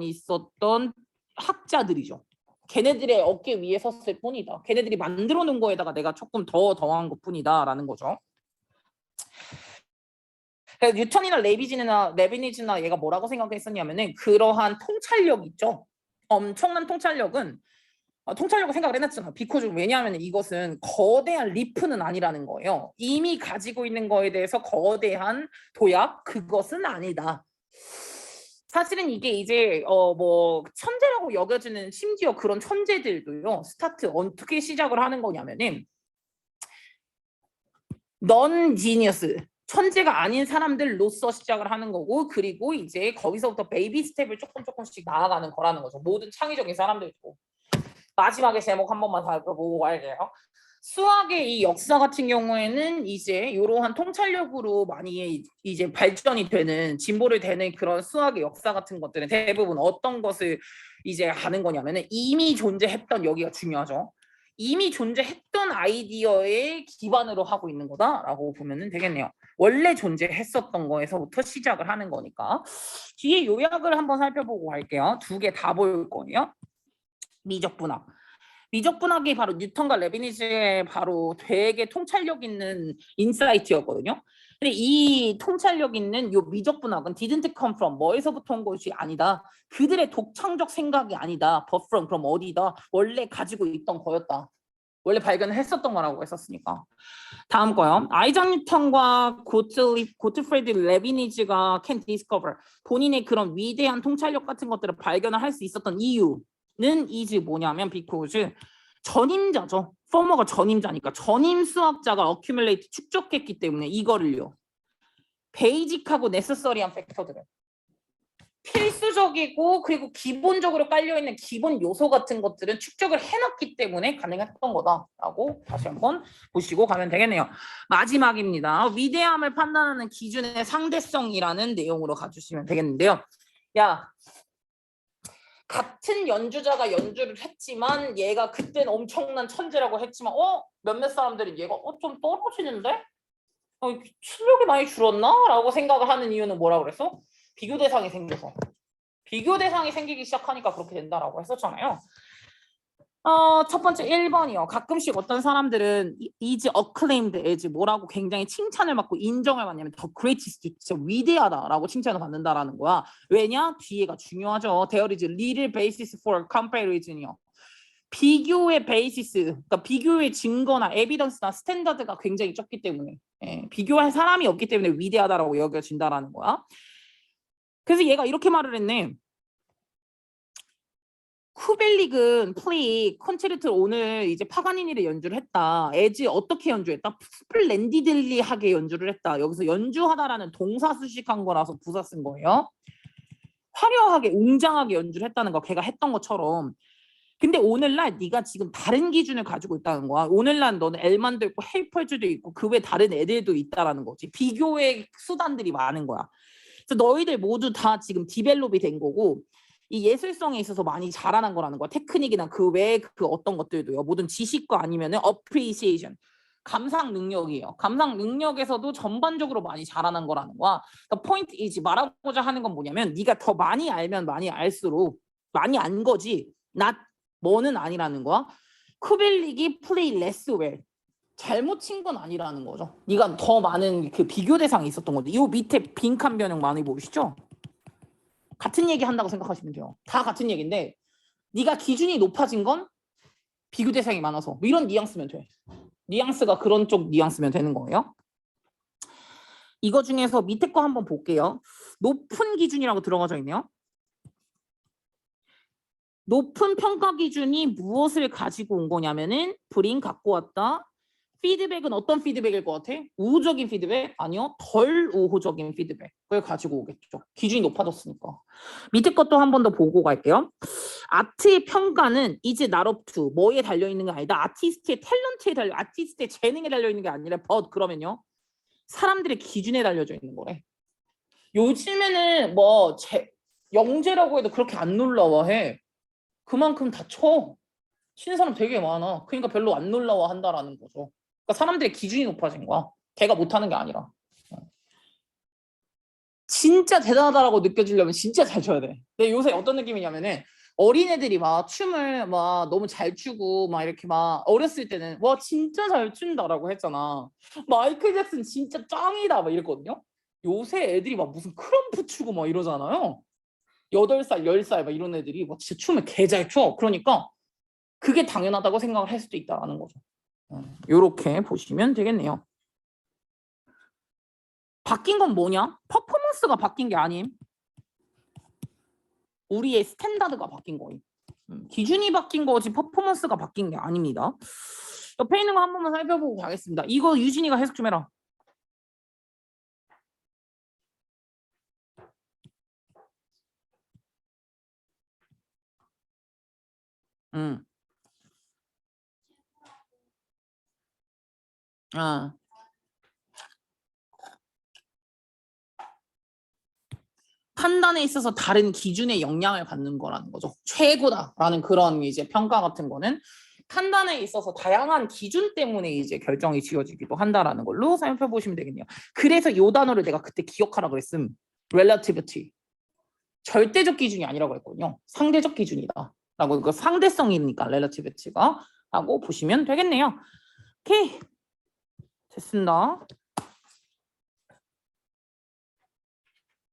있었던 학자들이죠. 걔네들의 어깨 위에 섰을 뿐이다. 걔네들이 만들어 놓은 거에다가 내가 조금 더 더한 것 뿐이다라는 거죠. 그래서 뉴턴이나 레비니즈나 얘가 뭐라고 생각했었냐면은 그러한 통찰력 있죠. 엄청난 통찰력을 생각을 해놨잖아. 비코즈 왜냐하면 이것은 거대한 리프는 아니라는 거예요. 이미 가지고 있는 거에 대해서 거대한 도약 그것은 아니다. 사실은 이게 이제 뭐 천재라고 여겨지는 심지어 그런 천재들도요. 스타트 어떻게 시작을 하는 거냐면은 넌 지니어스 천재가 아닌 사람들로서 시작을 하는 거고 그리고 이제 거기서부터 베이비 스텝을 조금씩 나아가는 거라는 거죠. 모든 창의적인 사람들도. 마지막에 제목 한 번만 살펴보고 갈게요. 수학의 이 역사 같은 경우에는 이제 이러한 통찰력으로 많이 이제 발전이 되는 진보를 되는 그런 수학의 역사 같은 것들은 대부분 어떤 것을 이제 하는 거냐면은 이미 존재했던 여기가 중요하죠. 이미 존재했던 아이디어에 기반으로 하고 있는 거다라고 보면 되겠네요. 원래 존재했었던 거에서부터 시작을 하는 거니까 뒤에 요약을 한번 살펴보고 갈게요. 두 개 다 볼 거예요. 미적분학이 바로 뉴턴과 레비니즈의 바로 되게 통찰력 있는 인사이트였거든요. 근데 이 통찰력 있는 요 미적분학은 didn't come from 뭐에서부터 온 것이 아니다. 그들의 독창적 생각이 아니다. but from 그럼 어디다? 원래 가지고 있던 거였다. 원래 발견을 했었던 거라고 했었으니까. 다음 거요. 아이작 뉴턴과 고트프레드 레비니즈가 can discover 본인의 그런 위대한 통찰력 같은 것들을 발견을 할 수 있었던 이유는 is 뭐냐면 because 전임자죠. 포머가 전임자니까 전임 수학자가 accumulate 축적했기 때문에 이거를요. 베이직하고 네세서리한 팩터들을 필수적이고 그리고 기본적으로 깔려있는 기본 요소 같은 것들은 축적을 해놨기 때문에 가능했던 거다라고 다시 한번 보시고 가면 되겠네요. 마지막입니다. 위대함을 판단하는 기준의 상대성이라는 내용으로 가주시면 되겠는데요. 야, 같은 연주자가 연주를 했지만 얘가 그때는 엄청난 천재라고 했지만 몇몇 사람들이 얘가 좀 떨어지는데? 실력이 많이 줄었나? 라고 생각을 하는 이유는 뭐라고 그랬어? 비교 대상이 생겨서. 비교 대상이 생기기 시작하니까 그렇게 된다라고 했었잖아요. 첫 번째 1번이요. 가끔씩 어떤 사람들은 is acclaimed as 뭐라고 굉장히 칭찬을 받고 인정을 받냐면 the greatest, 진짜 위대하다라고 칭찬을 받는다라는 거야. 왜냐? 뒤에가 중요하죠. There is little basis for comparison이요. 비교의 베이시스, 그러니까 비교의 증거나 에비던스나 스탠다드가 굉장히 적기 때문에 비교할 사람이 없기 때문에 위대하다라고 여겨진다라는 거야. 그래서 얘가 이렇게 말을 했네. 쿠벨릭은 플리 콘체르토를 오늘 이제 파가니니를 연주를 했다. 에지 어떻게 연주했다? 스플렌디들리하게 연주를 했다. 여기서 연주하다라는 동사 수식한 거라서 부사 쓴 거예요. 화려하게 웅장하게 연주를 했다는 거 걔가 했던 것처럼. 근데 오늘날 네가 지금 다른 기준을 가지고 있다는 거야. 오늘날 너는 엘만도 있고 헬펄즈도 있고 그 외 다른 애들도 있다라는 거지. 비교의 수단들이 많은 거야. 그래서 너희들 모두 다 지금 디벨롭이 된 거고 이 예술성에 있어서 많이 자라난 거라는 거야. 테크닉이나 그 외에 그 어떤 것들도요. 모든 지식과 아니면은 appreciation, 감상 능력이에요. 감상 능력에서도 전반적으로 많이 자라난 거라는 거야. The point is 말하고자 하는 건 뭐냐면 네가 더 많이 알면 많이 알수록 많이 안 거지. not 뭐는 아니라는 거야. 쿠벨릭이 play less well. 잘못 친 건 아니라는 거죠. 네가 더 많은 그 비교 대상이 있었던 건데 이 밑에 빈칸 변형 많이 보이시죠? 같은 얘기 한다고 생각하시면 돼요. 다 같은 얘기인데 네가 기준이 높아진 건 비교 대상이 많아서 뭐 이런 뉘앙스면 돼. 뉘앙스가 그런 쪽 뉘앙스면 되는 거예요. 이거 중에서 밑에 거 한번 볼게요. 높은 기준이라고 들어가져 있네요. 높은 평가 기준이 무엇을 가지고 온 거냐면은 브링 갖고 왔다. 피드백은 어떤 피드백일 것 같아? 우호적인 피드백? 아니요. 덜 우호적인 피드백을 가지고 오겠죠. 기준이 높아졌으니까. 밑에 것도 한 번 더 보고 갈게요. 아트의 평가는 이제 나럽투 뭐에 달려있는 게 아니다. 아티스트의 탤런트에 아티스트의 재능에 달려있는 게 아니라 그러면요. 사람들의 기준에 달려져 있는 거래. 요즘에는 뭐 영재라고 해도 그렇게 안 놀라워해. 그만큼 다 쳐. 치는 사람 되게 많아. 그러니까 별로 안 놀라워한다라는 거죠. 그러니까 사람들의 기준이 높아진 거야. 걔가 못하는 게 아니라. 진짜 대단하다라고 느껴지려면 진짜 잘 춰야 돼. 근데 요새 어떤 느낌이냐면은 어린애들이 막 춤을 막 너무 잘 추고 막 이렇게 막 어렸을 때는 와 진짜 잘 춘다라고 했잖아. 마이클 잭슨 진짜 짱이다 막 이랬거든요. 요새 애들이 막 무슨 크럼프 추고 막 이러잖아요. 8살, 10살 막 이런 애들이 막 진짜 춤을 개 잘 춰. 그러니까 그게 당연하다고 생각을 할 수도 있다라는 거죠. 요렇게 보시면 되겠네요. 바뀐 건 뭐냐? 퍼포먼스가 바뀐 게 아님. 우리의 스탠다드가 바뀐 거예요. 기준이 바뀐 거지 퍼포먼스가 바뀐 게 아닙니다. 옆에 있는 거 한 번만 살펴보고 가겠습니다. 이거 유진이가 해석 좀 해라. 응. 아. 판단에 있어서 다른 기준의 영향을 받는 거라는 거죠. 최고다라는 그런 이제 평가 같은 거는 판단에 있어서 다양한 기준 때문에 이제 결정이 지어지기도 한다라는 걸로 살펴보시면 되겠네요. 그래서 요 단어를 내가 그때 기억하라 그랬음. relativity. 절대적 기준이 아니라고 했거든요. 상대적 기준이다. 라고 그 상대성이니까 relativity가 하고 보시면 되겠네요. 오케이. 됐습니다.